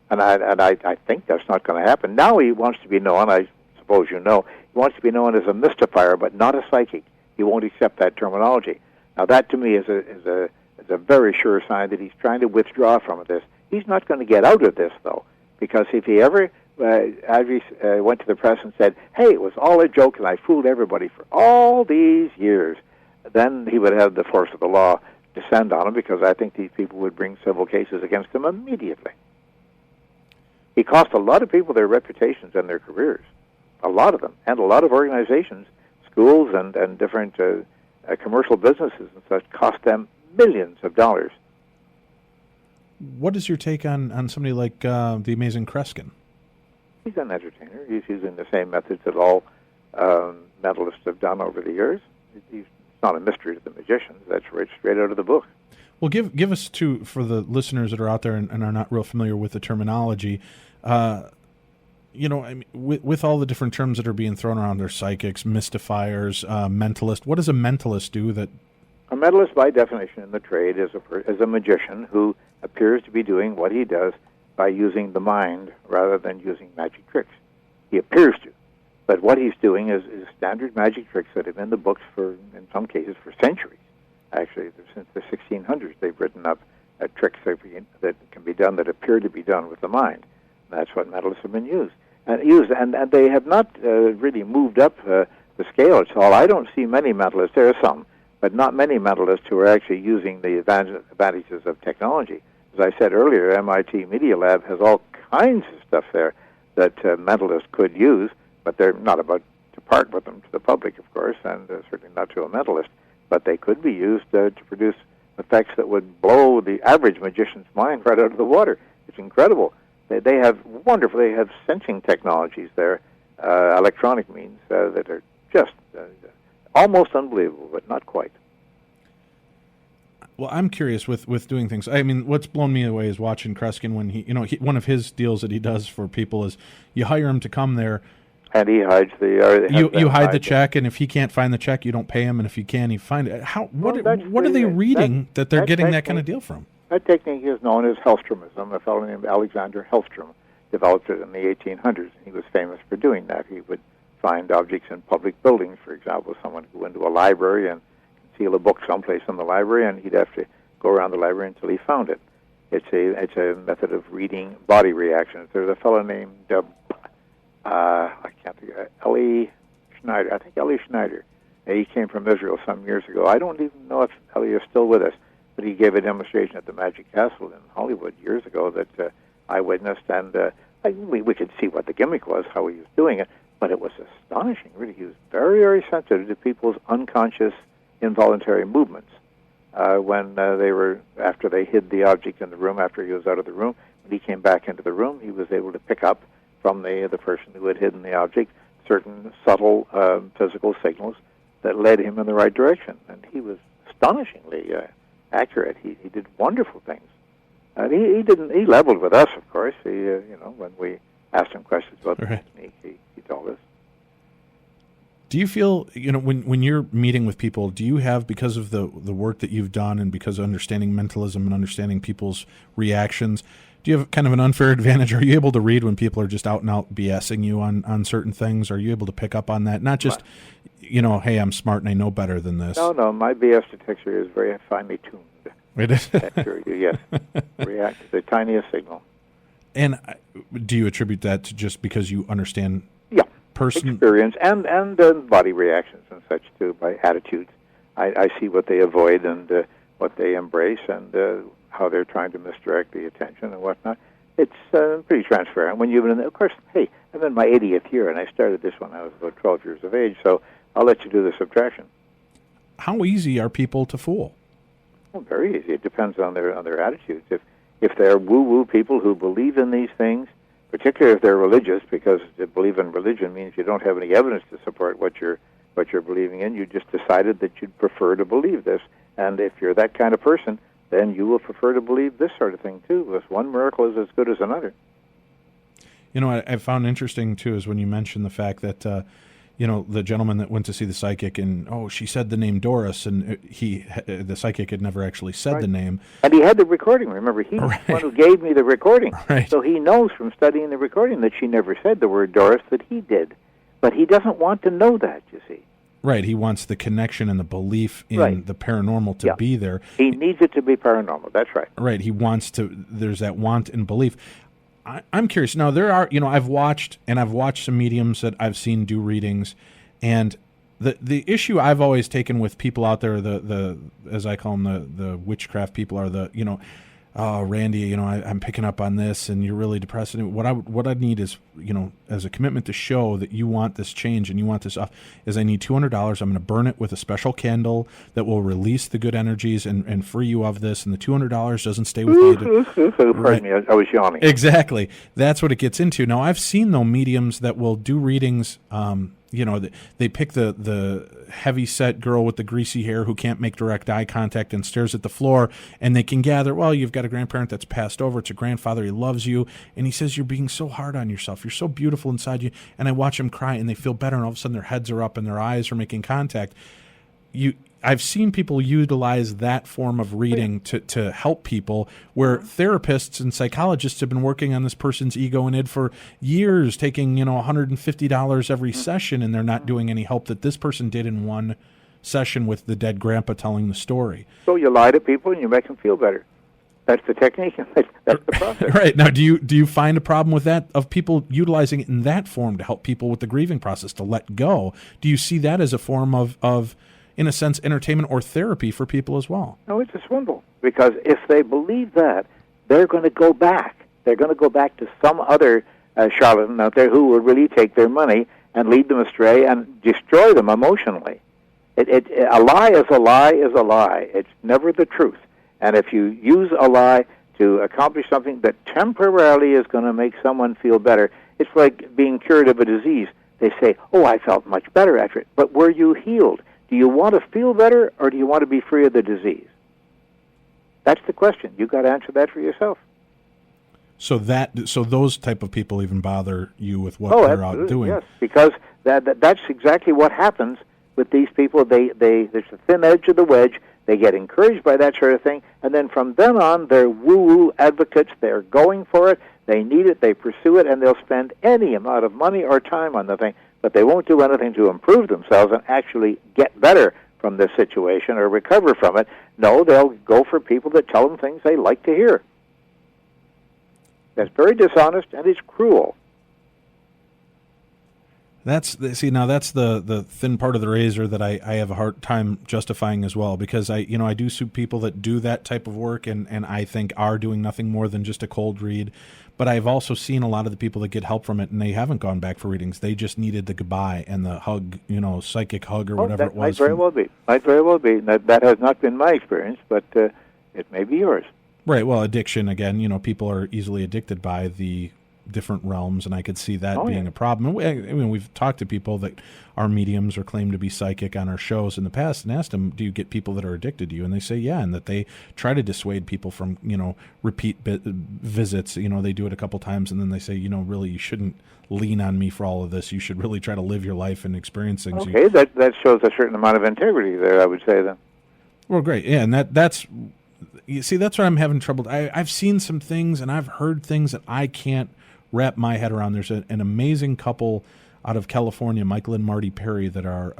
D: And I think that's not going to happen. Now he wants to be known, I suppose you know, he wants to be known as a mystifier, but not a psychic. He won't accept that terminology. Now that to me is a very sure sign that he's trying to withdraw from this. He's not going to get out of this, though, because if he ever went to the press and said, hey, it was all a joke and I fooled everybody for all these years, then he would have the force of the law descend on him, because I think these people would bring civil cases against him immediately. He cost a lot of people their reputations and their careers, a lot of them, and a lot of organizations, schools and different commercial businesses and such, cost them millions of dollars.
B: What is your take on somebody like the amazing Kreskin? He's
D: an entertainer. He's using the same methods that all mentalists have done over the years. He's not a mystery to the magicians. That's right straight out of the book.
B: Well, give us, too, for the listeners that are out there and are not real familiar with the terminology, with all the different terms that are being thrown around, there's psychics, mystifiers, mentalist. What does a mentalist do?
D: A mentalist, by definition in the trade, is a magician who appears to be doing what he does by using the mind rather than using magic tricks. He appears to. But what he's doing is standard magic tricks that have been in the books for, in some cases, for centuries. Actually, since the 1600s, they've written up tricks that can be done, that appear to be done with the mind. And that's what mentalists have been used. And they have not really moved up the scale at all. I don't see many mentalists. There are some, but not many mentalists who are actually using the advantages of technology. As I said earlier, MIT Media Lab has all kinds of stuff there that mentalists could use, but they're not about to part with them to the public, of course, and certainly not to a mentalist. But they could be used to produce effects that would blow the average magician's mind right out of the water. It's incredible. They have sensing technologies there, electronic means, that are just almost unbelievable, but not quite.
B: Well, I'm curious with doing things. I mean, what's blown me away is watching Kreskin when one of his deals that he does for people is you hire him to come there,
D: and he hides
B: you hide the check, and if he can't find the check, you don't pay him, and if you can, you find it. What are they reading that they're getting that kind of deal from?
D: That technique is known as Hellstromism. A fellow named Alexander Hellstrom developed it in the 1800s. He was famous for doing that. He would find objects in public buildings, for example. Someone would go into a library and conceal a book someplace in the library, and he'd have to go around the library until he found it. It's a method of reading body reactions. There's a fellow named I can't think of Ellie Schneider. I think Ellie Schneider. He came from Israel some years ago. I don't even know if Ellie is still with us, but he gave a demonstration at the Magic Castle in Hollywood years ago that I witnessed, and we could see what the gimmick was, how he was doing it, but it was astonishing, really. He was very, very sensitive to people's unconscious, involuntary movements. After they hid the object in the room, after he was out of the room, when he came back into the room, he was able to pick up from the person who had hidden the object certain subtle physical signals that led him in the right direction. And he was astonishingly accurate. He did wonderful things. He leveled with us, of course. When we asked him questions about the technique, he told us.
B: Do you feel, when you're meeting with people, do you have, because of the work that you've done and because of understanding mentalism and understanding people's reactions, do you have kind of an unfair advantage? Are you able to read when people are just out and out BSing you on certain things? Are you able to pick up on that? Not just, hey, I'm smart and I know better than this.
D: No, my BS detector is very finely tuned.
B: It is.
D: Sure, yes. React to the tiniest signal.
B: And do you attribute that to just because you understand person
D: experience and body reactions and such too, by attitudes? I see what they avoid and what they embrace and how they're trying to misdirect the attention and whatnot. It's pretty transparent. When you've been, of course, hey, I'm in my 80th year, and I started this when I was about 12 years of age, so I'll let you do the subtraction.
B: How easy are people to fool?
D: Well, very easy. It depends on their attitudes. If they're woo-woo people who believe in these things, particularly if they're religious, because to believe in religion means you don't have any evidence to support what you're believing in. You just decided that you'd prefer to believe this. And if you're that kind of person, then you will prefer to believe this sort of thing, too, because one miracle is as good as another.
B: You know, I found interesting, too, is when you mentioned the fact that, the gentleman that went to see the psychic and, she said the name Doris, and the psychic had never actually said the name.
D: And he had the recording. Remember, he's the one who gave me the recording.
B: Right.
D: So he knows from studying the recording that she never said the word Doris, that he did. But he doesn't want to know that, you see.
B: Right. He wants the connection and the belief in the paranormal to be there.
D: He needs it to be paranormal. That's right.
B: Right. He wants to, there's that want and belief. I'm curious. Now, there are, I've watched some mediums that I've seen do readings, and the issue I've always taken with people out there, the as I call them, the witchcraft people, are the, Randy, I'm picking up on this, and you're really depressed. And what I need is, as a commitment to show that you want this change and you want this off, is I need $200. I'm going to burn it with a special candle that will release the good energies and free you of this. And the $200 doesn't stay with you.
D: Pardon me, I was yawning.
B: Exactly. That's what it gets into. Now, I've seen, though, mediums that will do readings. They pick the heavy-set girl with the greasy hair who can't make direct eye contact and stares at the floor, and they can gather, well, you've got a grandparent that's passed over, it's a grandfather, he loves you, and he says, you're being so hard on yourself, you're so beautiful inside you, and I watch them cry, and they feel better, and all of a sudden their heads are up and their eyes are making contact. I've seen people utilize that form of reading to help people, where therapists and psychologists have been working on this person's ego and id for years, taking $150 every session, and they're not doing any help that this person did in one session with the dead grandpa telling the story.
D: So you lie to people and you make them feel better. That's the technique. That's the process.
B: Right. Now, do you find a problem with that, of people utilizing it in that form to help people with the grieving process, to let go? Do you see that as a form of in a sense, entertainment or therapy for people as well?
D: No, it's a swindle. Because if they believe that, they're going to go back. They're going to go back to some other charlatan out there who will really take their money and lead them astray and destroy them emotionally. A lie is a lie is a lie. It's never the truth. And if you use a lie to accomplish something that temporarily is going to make someone feel better, it's like being cured of a disease. They say, I felt much better after it. But were you healed? Do you want to feel better, or do you want to be free of the disease? That's the question. You've got to answer that for yourself.
B: So those type of people even bother you with what they're out doing?
D: Yes, because that's exactly what happens with these people. There's a thin edge of the wedge. They get encouraged by that sort of thing, and then from then on, they're woo-woo advocates. They're going for it. They need it. They pursue it, and they'll spend any amount of money or time on the thing. But they won't do anything to improve themselves and actually get better from this situation or recover from it. No, they'll go for people that tell them things they like to hear. That's very dishonest, and it's cruel.
B: That's the thin part of the razor that I have a hard time justifying as well, because I do see people that do that type of work and I think are doing nothing more than just a cold read. But I've also seen a lot of the people that get help from it, and they haven't gone back for readings. They just needed the goodbye and the hug, psychic hug or whatever it was.
D: Might very well be. Might very well be. That has not been my experience, but it may be yours.
B: Right. Well, addiction, again, people are easily addicted by the different realms, and I could see that being a problem. And we've talked to people that are mediums or claim to be psychic on our shows in the past and asked them, do you get people that are addicted to you? And they say, yeah, and that they try to dissuade people from, repeat visits. They do it a couple times, and then they say, really, you shouldn't lean on me for all of this. You should really try to live your life and experience things.
D: Okay, that shows a certain amount of integrity there, I would say, then.
B: Well, great. Yeah, and that's what I'm having trouble. I've seen some things, and I've heard things that I can't wrap my head around. There's an amazing couple out of California, Michael and Marty Perry, that are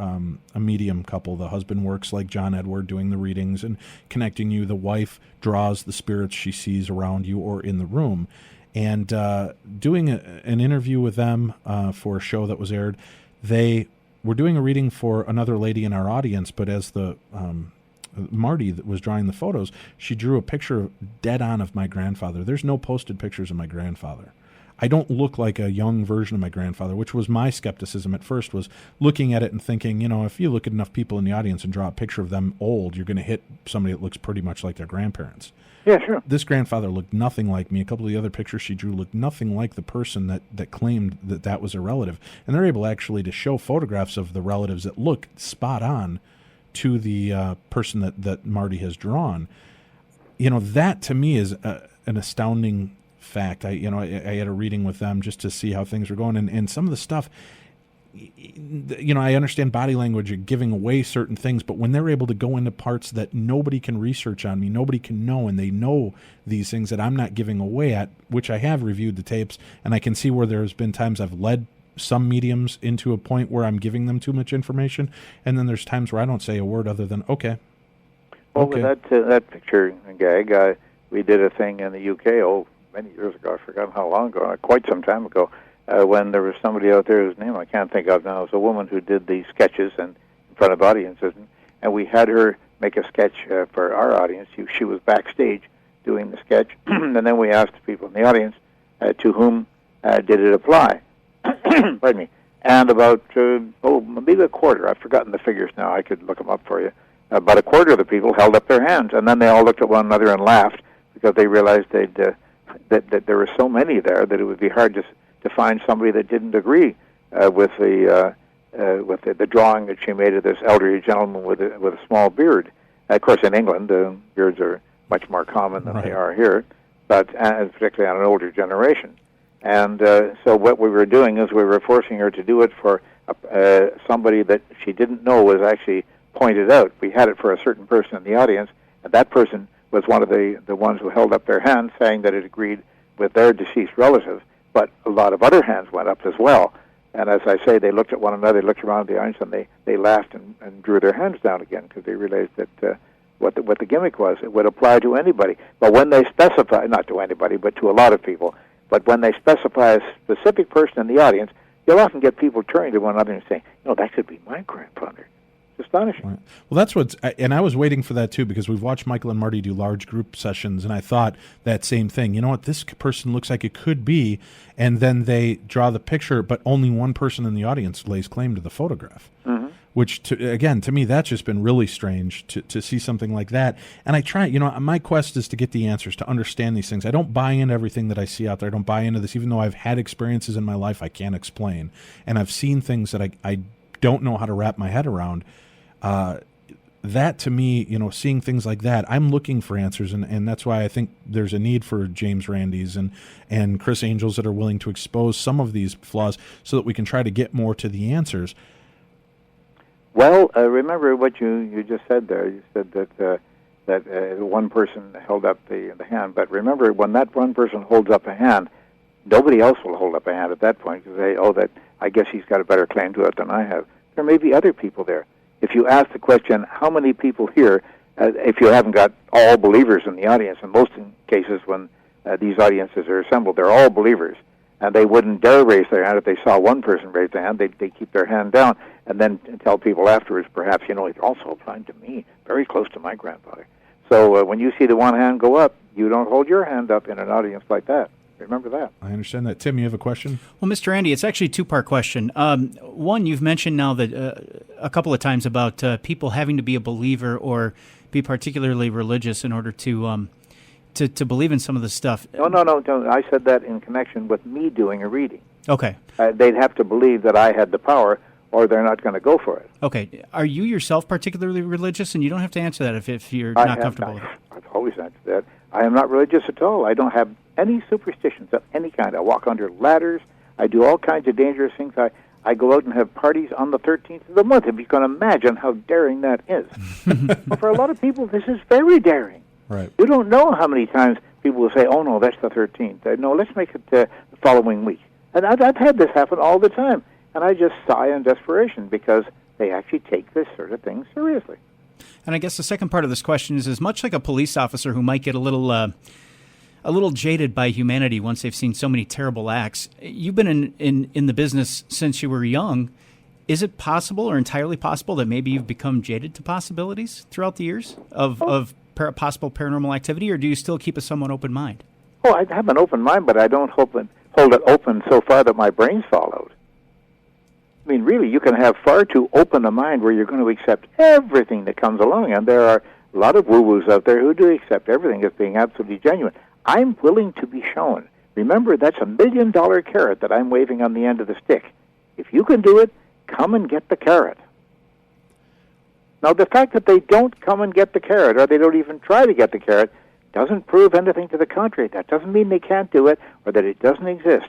B: a medium couple. The husband works like John Edward doing the readings and connecting you. The wife draws the spirits she sees around you or in the room. And doing an interview with them for a show that was aired, they were doing a reading for another lady in our audience, but as the Marty that was drawing the photos, she drew a picture dead on of my grandfather. There's no posted pictures of my grandfather. I don't look like a young version of my grandfather, which was my skepticism at first, was looking at it and thinking, if you look at enough people in the audience and draw a picture of them old, you're going to hit somebody that looks pretty much like their grandparents.
D: Yeah, sure.
B: This grandfather looked nothing like me. A couple of the other pictures she drew looked nothing like the person that claimed that was a relative. And they're able actually to show photographs of the relatives that look spot on to the person that Marty has drawn. That to me is an astounding fact. I had a reading with them just to see how things were going, and some of the stuff, I understand body language and giving away certain things, but when they're able to go into parts that nobody can research on me, nobody can know, and they know these things that I'm not giving away at, which I have reviewed the tapes, and I can see where there's been times I've led some mediums into a point where I'm giving them too much information, and then there's times where I don't say a word other than okay.
D: Well, with that picture gag, we did a thing in the UK, many years ago, I've forgotten how long ago, quite some time ago, when there was somebody out there whose name I can't think of now. It was a woman who did these sketches in front of audiences, and we had her make a sketch for our audience. She was backstage doing the sketch, and then we asked the people in the audience to whom did it apply. Pardon me. And about, maybe a quarter, I've forgotten the figures now, I could look them up for you, about a quarter of the people held up their hands, and then they all looked at one another and laughed because they realized that there were so many there that it would be hard to find somebody that didn't agree with the drawing that she made of this elderly gentleman with a small beard. Of course, in England, beards are much more common than they are here, but particularly on an older generation. And so what we were doing is we were forcing her to do it for somebody that she didn't know was actually pointed out. We had it for a certain person in the audience, and that person was one of the ones who held up their hand saying that it agreed with their deceased relative, but a lot of other hands went up as well. And as I say, they looked at one another, looked around the audience, and they laughed and drew their hands down again because they realized that what the gimmick was. It would apply to anybody. But when they specify, not to anybody, but to a lot of people, but when they specify a specific person in the audience, you'll often get people turning to one another and saying, that could be my grandfather. It's astonishing.
B: Right. Well, that's and I was waiting for that too, because we've watched Michael and Marty do large group sessions, and I thought that same thing. You know what, this person looks like it could be, and then they draw the picture, but only one person in the audience lays claim to the photograph. Mm-hmm. Which, to me, that's just been really strange to see something like that. And I try, my quest is to get the answers, to understand these things. I don't buy into everything that I see out there. I don't buy into this, even though I've had experiences in my life I can't explain. And I've seen things that I don't know how to wrap my head around. That, to me, seeing things like that, I'm looking for answers. And that's why I think there's a need for James Randis and Chris Angels that are willing to expose some of these flaws so that we can try to get more to the answers.
D: Well, remember what you just said there. You said that one person held up the hand. But remember, when that one person holds up a hand, nobody else will hold up a hand at that point because that I guess he's got a better claim to it than I have. There may be other people there. If you ask the question, how many people here, if you haven't got all believers in the audience, in most cases when these audiences are assembled, they're all believers. And they wouldn't dare raise their hand if they saw one person raise their hand. They keep their hand down and then tell people afterwards, perhaps, it also applied to me, very close to my grandfather. So when you see the one hand go up, you don't hold your hand up in an audience like that. Remember that.
B: I understand that. Tim, you have a question?
C: Well, Mr. Randi, it's actually a two-part question. One, you've mentioned now that a couple of times about people having to be a believer or be particularly religious in order to believe in some of the stuff.
D: No. I said that in connection with me doing a reading.
C: Okay.
D: They'd have to believe that I had the power, or they're not going to go for it.
C: Okay. Are you yourself particularly religious? And you don't have to answer that if you're not comfortable with it.
D: I've always answered that. I am not religious at all. I don't have any superstitions of any kind. I walk under ladders. I do all kinds of dangerous things. I go out and have parties on the 13th of the month. If you can imagine how daring that is. But for a lot of people, this is very daring.
B: Right.
D: You don't know how many times people will say, oh, no, that's the 13th. No, let's make it the following week. And I've had this happen all the time. And I just sigh in desperation because they actually take this sort of thing seriously.
C: And I guess the second part of this question is much like a police officer who might get a little jaded by humanity once they've seen so many terrible acts. You've been in the business since you were young. Is it possible or entirely possible that maybe you've become jaded to possibilities throughout the years of possible paranormal activity, or do you still keep a somewhat open mind?
D: Oh, I have an open mind, but I don't hold it open so far that my brains fall out. I mean, really, you can have far too open a mind where you're going to accept everything that comes along, and there are a lot of woo-woos out there who do accept everything as being absolutely genuine. I'm willing to be shown. Remember, that's $1 million carrot that I'm waving on the end of the stick. If you can do it, come and get the carrot. Now, the fact that they don't come and get the carrot, or they don't even try to get the carrot, doesn't prove anything to the contrary. That doesn't mean they can't do it or that it doesn't exist.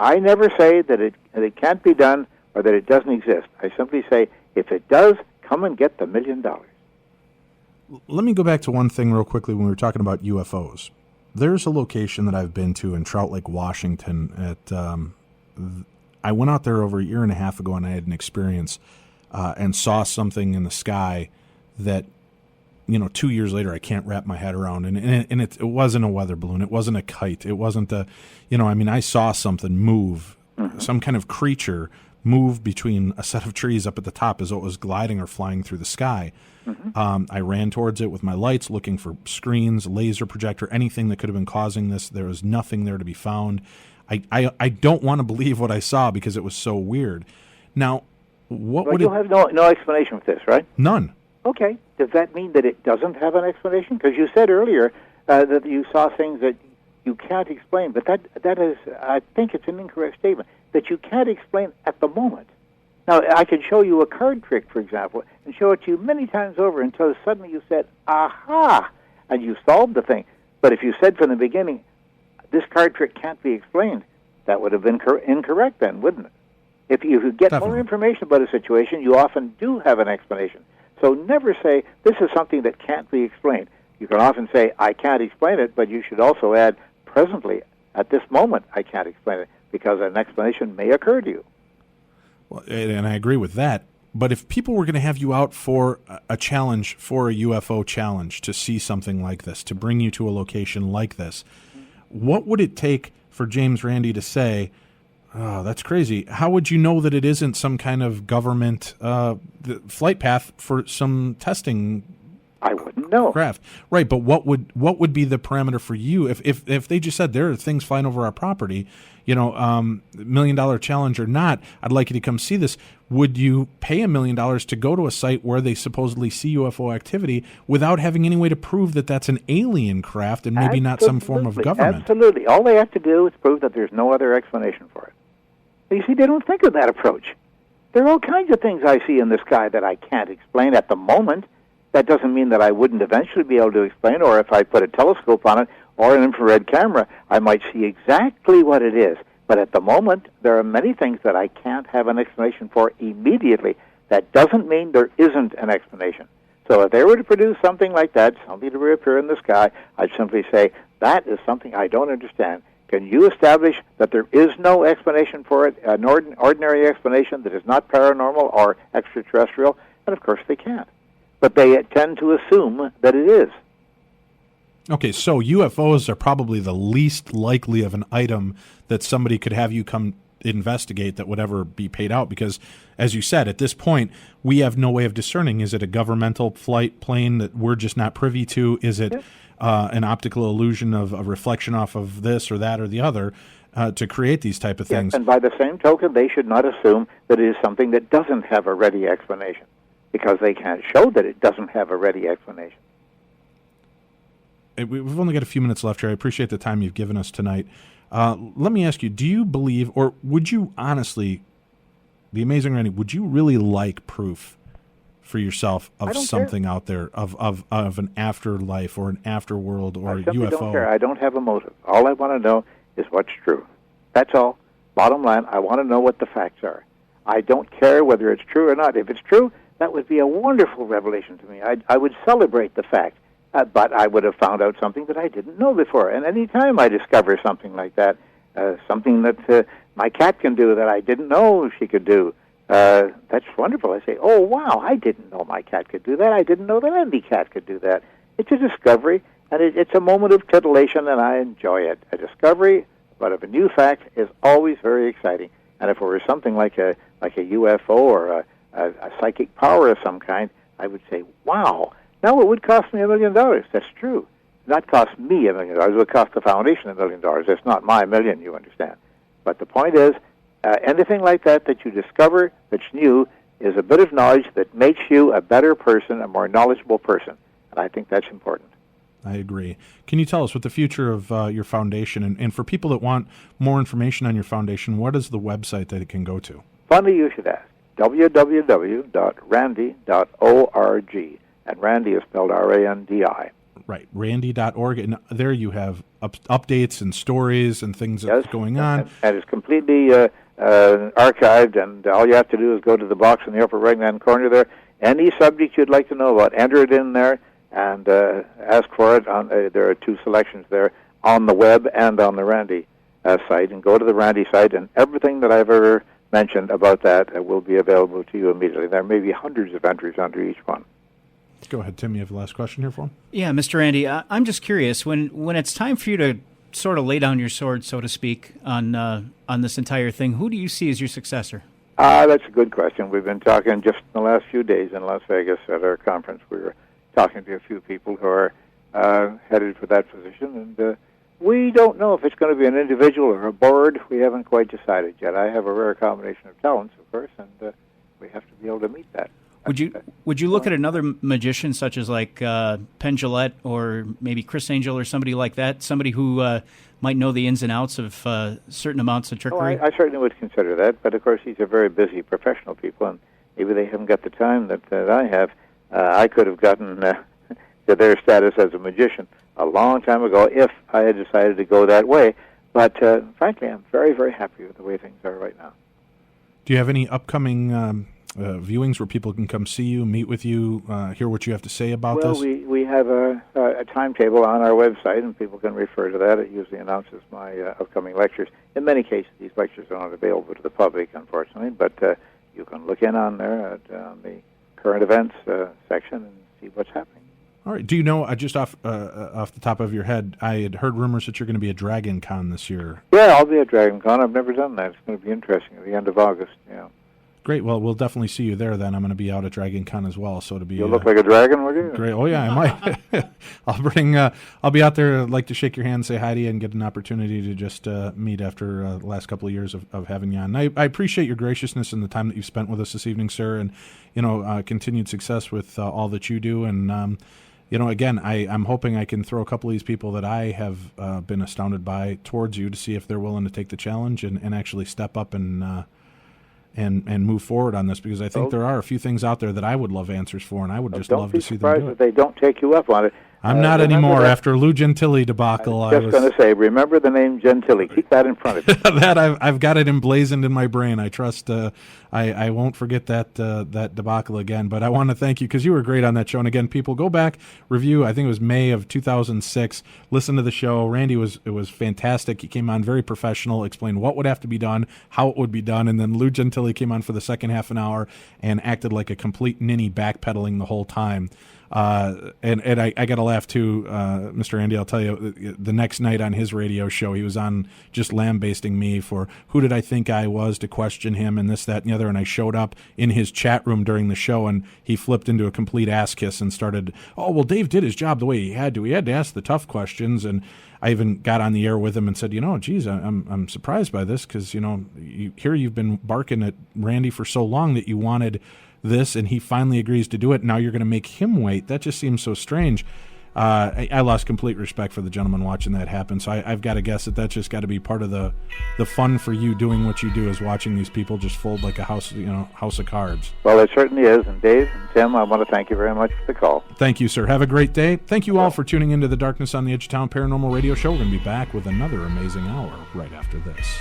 D: I never say that it can't be done or that it doesn't exist. I simply say, if it does, come and get the $1 million.
B: Let me go back to one thing real quickly when we were talking about UFOs. There's a location that I've been to in Trout Lake, Washington. I went out there over a year and a half ago, and I had an experience and saw something in the sky that, 2 years later I can't wrap my head around. And it wasn't a weather balloon. It wasn't a kite. It wasn't I saw something move, some kind of creature move between a set of trees up at the top as though it was gliding or flying through the sky. I ran towards it with my lights, looking for screens, laser projector, anything that could have been causing this. There was nothing there to be found. I don't want to believe what I saw because it was so weird. Now, you
D: have no explanation for this, right?
B: None.
D: Okay. Does that mean that it doesn't have an explanation? Because you said earlier that you saw things that you can't explain, but that is, I think it's an incorrect statement, that you can't explain at the moment. Now, I could show you a card trick, for example, and show it to you many times over until suddenly you said, aha, and you solved the thing. But if you said from the beginning, this card trick can't be explained, that would have been incorrect then, wouldn't it? If you get more information about a situation, you often do have an explanation. So never say, this is something that can't be explained. You can often say, I can't explain it, but you should also add, presently, at this moment, I can't explain it, because an explanation may occur to you.
B: Well, and I agree with that. But if people were going to have you out for a challenge, for a UFO challenge, to see something like this, to bring you to a location like this, what would it take for James Randi to say, oh, that's crazy? How would you know that it isn't some kind of government flight path for some testing?
D: I wouldn't know.
B: Craft. Right, but what would be the parameter for you if they just said there are things flying over our property, $1 million challenge or not, I'd like you to come see this. Would you pay $1 million to go to a site where they supposedly see UFO activity without having any way to prove that that's an alien craft and maybe not some form of government?
D: Absolutely. All they have to do is prove that there's no other explanation for it. You see, they don't think of that approach. There are all kinds of things I see in the sky that I can't explain at the moment. That doesn't mean that I wouldn't eventually be able to explain, or if I put a telescope on it or an infrared camera, I might see exactly what it is. But at the moment, there are many things that I can't have an explanation for immediately. That doesn't mean there isn't an explanation. So if they were to produce something like that, something to reappear in the sky, I'd simply say, that is something I don't understand. Can you establish that there is no explanation for it, an ordinary explanation that is not paranormal or extraterrestrial? And of course they can't. But they tend to assume that it is.
B: Okay, so UFOs are probably the least likely of an item that somebody could have you come investigate that would ever be paid out, because, as you said, at this point, we have no way of discerning. Is it a governmental flight plane that we're just not privy to? Is it an optical illusion of a reflection off of this or that or the other to create these type of things?
D: And by the same token, they should not assume that it is something that doesn't have a ready explanation, because they can't show that it doesn't have a ready explanation.
B: We've only got a few minutes left here. I appreciate the time you've given us tonight. Let me ask you, do you believe, or would you honestly, the amazing Randy, would you really like proof for yourself of something out there, of an afterlife or an afterworld or a UFO?
D: I don't care. I don't have a motive. All I want to know is what's true. That's all. Bottom line, I want to know what the facts are. I don't care whether it's true or not. If it's true, that would be a wonderful revelation to me. I would celebrate the fact. But I would have found out something that I didn't know before. And any time I discover something like that, something that my cat can do that I didn't know she could do. That's wonderful. I say, oh, wow, I didn't know my cat could do that. I didn't know that any cat could do that. It's a discovery, and it's a moment of titillation, and I enjoy it. A discovery about a new fact is always very exciting. And if it were something like a UFO or a psychic power of some kind, I would say, wow. Now, it would cost me $1 million. That's true. Not cost me $1 million. It would cost the foundation $1 million. It's not my million, you understand. But the point is, anything like that you discover that's new is a bit of knowledge that makes you a better person, a more knowledgeable person. And I think that's important.
B: I agree. Can you tell us what the future of your foundation, and for people that want more information on your foundation, what is the website that it can go to?
D: Funny you should ask. www.randi.org. And Randi is spelled R-A-N-D-I.
B: Right, Randi.org. And there you have updates and stories and things that's going on.
D: And it's completely archived, and all you have to do is go to the box in the upper right-hand corner there. Any subject you'd like to know about, enter it in there and ask for it. There are 2 selections there on the web and on the Randi site. And go to the Randi site, and everything that I've ever mentioned about that will be available to you immediately. There may be hundreds of entries under each one.
B: Go ahead, Tim. You have the last question here for him?
C: Yeah, Mr. Randi, I'm just curious, when it's time for you to sort of lay down your sword, so to speak, on this entire thing, who do you see as your successor?
D: That's a good question. We've been talking just in the last few days in Las Vegas at our conference. We were talking to a few people who are headed for that position, and we don't know if it's going to be an individual or a board. We haven't quite decided yet. I have a rare combination of talents, of course, and we have to be able to meet that.
C: Would you look at another magician such as like Penn Jillette or maybe Chris Angel or somebody like that, somebody who might know the ins and outs of certain amounts of trickery?
D: I certainly would consider that, but of course these are very busy professional people, and maybe they haven't got the time that I have. I could have gotten to their status as a magician a long time ago if I had decided to go that way, but frankly I'm very, very happy with the way things are right now.
B: Do you have any upcoming viewings where people can come see you, meet with you, hear what you have to say about this?
D: Well, we have a timetable on our website, and people can refer to that. It usually announces my upcoming lectures. In many cases, these lectures are not available to the public, unfortunately, but you can look in on there on the current events section and see what's happening.
B: All right. Do you know, just off the top of your head, I had heard rumors that you're going to be at Dragon Con this year.
D: Yeah, I'll be at Dragon Con. I've never done that. It's going to be interesting at the end of August, yeah.
B: Great. Well, we'll definitely see you there then. I'm going to be out at Dragon Con as well, so to be.
D: You'll look like a dragon, will you?
B: Great. Oh yeah, I might. I'll be out there. I'd like to shake your hand, say hi to you, and get an opportunity to just meet after the last couple of years of having you on. I appreciate your graciousness and the time that you've spent with us this evening, sir, and continued success with all that you do. And again, I'm hoping I can throw a couple of these people that I have been astounded by towards you to see if they're willing to take the challenge and actually step up and move forward on this, because I think there are a few things out there that I would love answers for, and I would just love to see them do it.
D: Don't be surprised if they don't take you up on it.
B: I'm not anymore after Lou Gentile debacle.
D: I was just going to say, remember the name Gentile. Keep that in front of you.
B: That I've got it emblazoned in my brain. I trust I won't forget that debacle again. But I want to thank you because you were great on that show. And again, people, go back, review. I think it was May of 2006. Listen to the show. Randy was fantastic. He came on very professional, explained what would have to be done, how it would be done, and then Lou Gentile came on for the second half an hour and acted like a complete ninny, backpedaling the whole time. And I got to laugh too, Mr. Randi. I'll tell you, the next night on his radio show, he was on just lambasting me for who did I think I was to question him and this, that, and the other. And I showed up in his chat room during the show, and he flipped into a complete ass kiss and started, oh, well, Dave did his job the way he had to. He had to ask the tough questions. And I even got on the air with him and said, geez, I'm surprised by this because, you've been barking at Randy for so long that you wanted this, and he finally agrees to do it. Now you're going to make him wait. That just seems so strange. I lost complete respect for the gentleman watching that happen. So I've got to guess that's just got to be part of the fun for you doing what you do, is watching these people just fold like a house of cards.
D: Well, it certainly is. And Dave and Tim, I want to thank you very much for the call.
B: Thank you, sir. Have a great day. Thank you all for tuning into the Darkness on the Edge of Town Paranormal Radio Show. We're going to be back with another amazing hour right after this.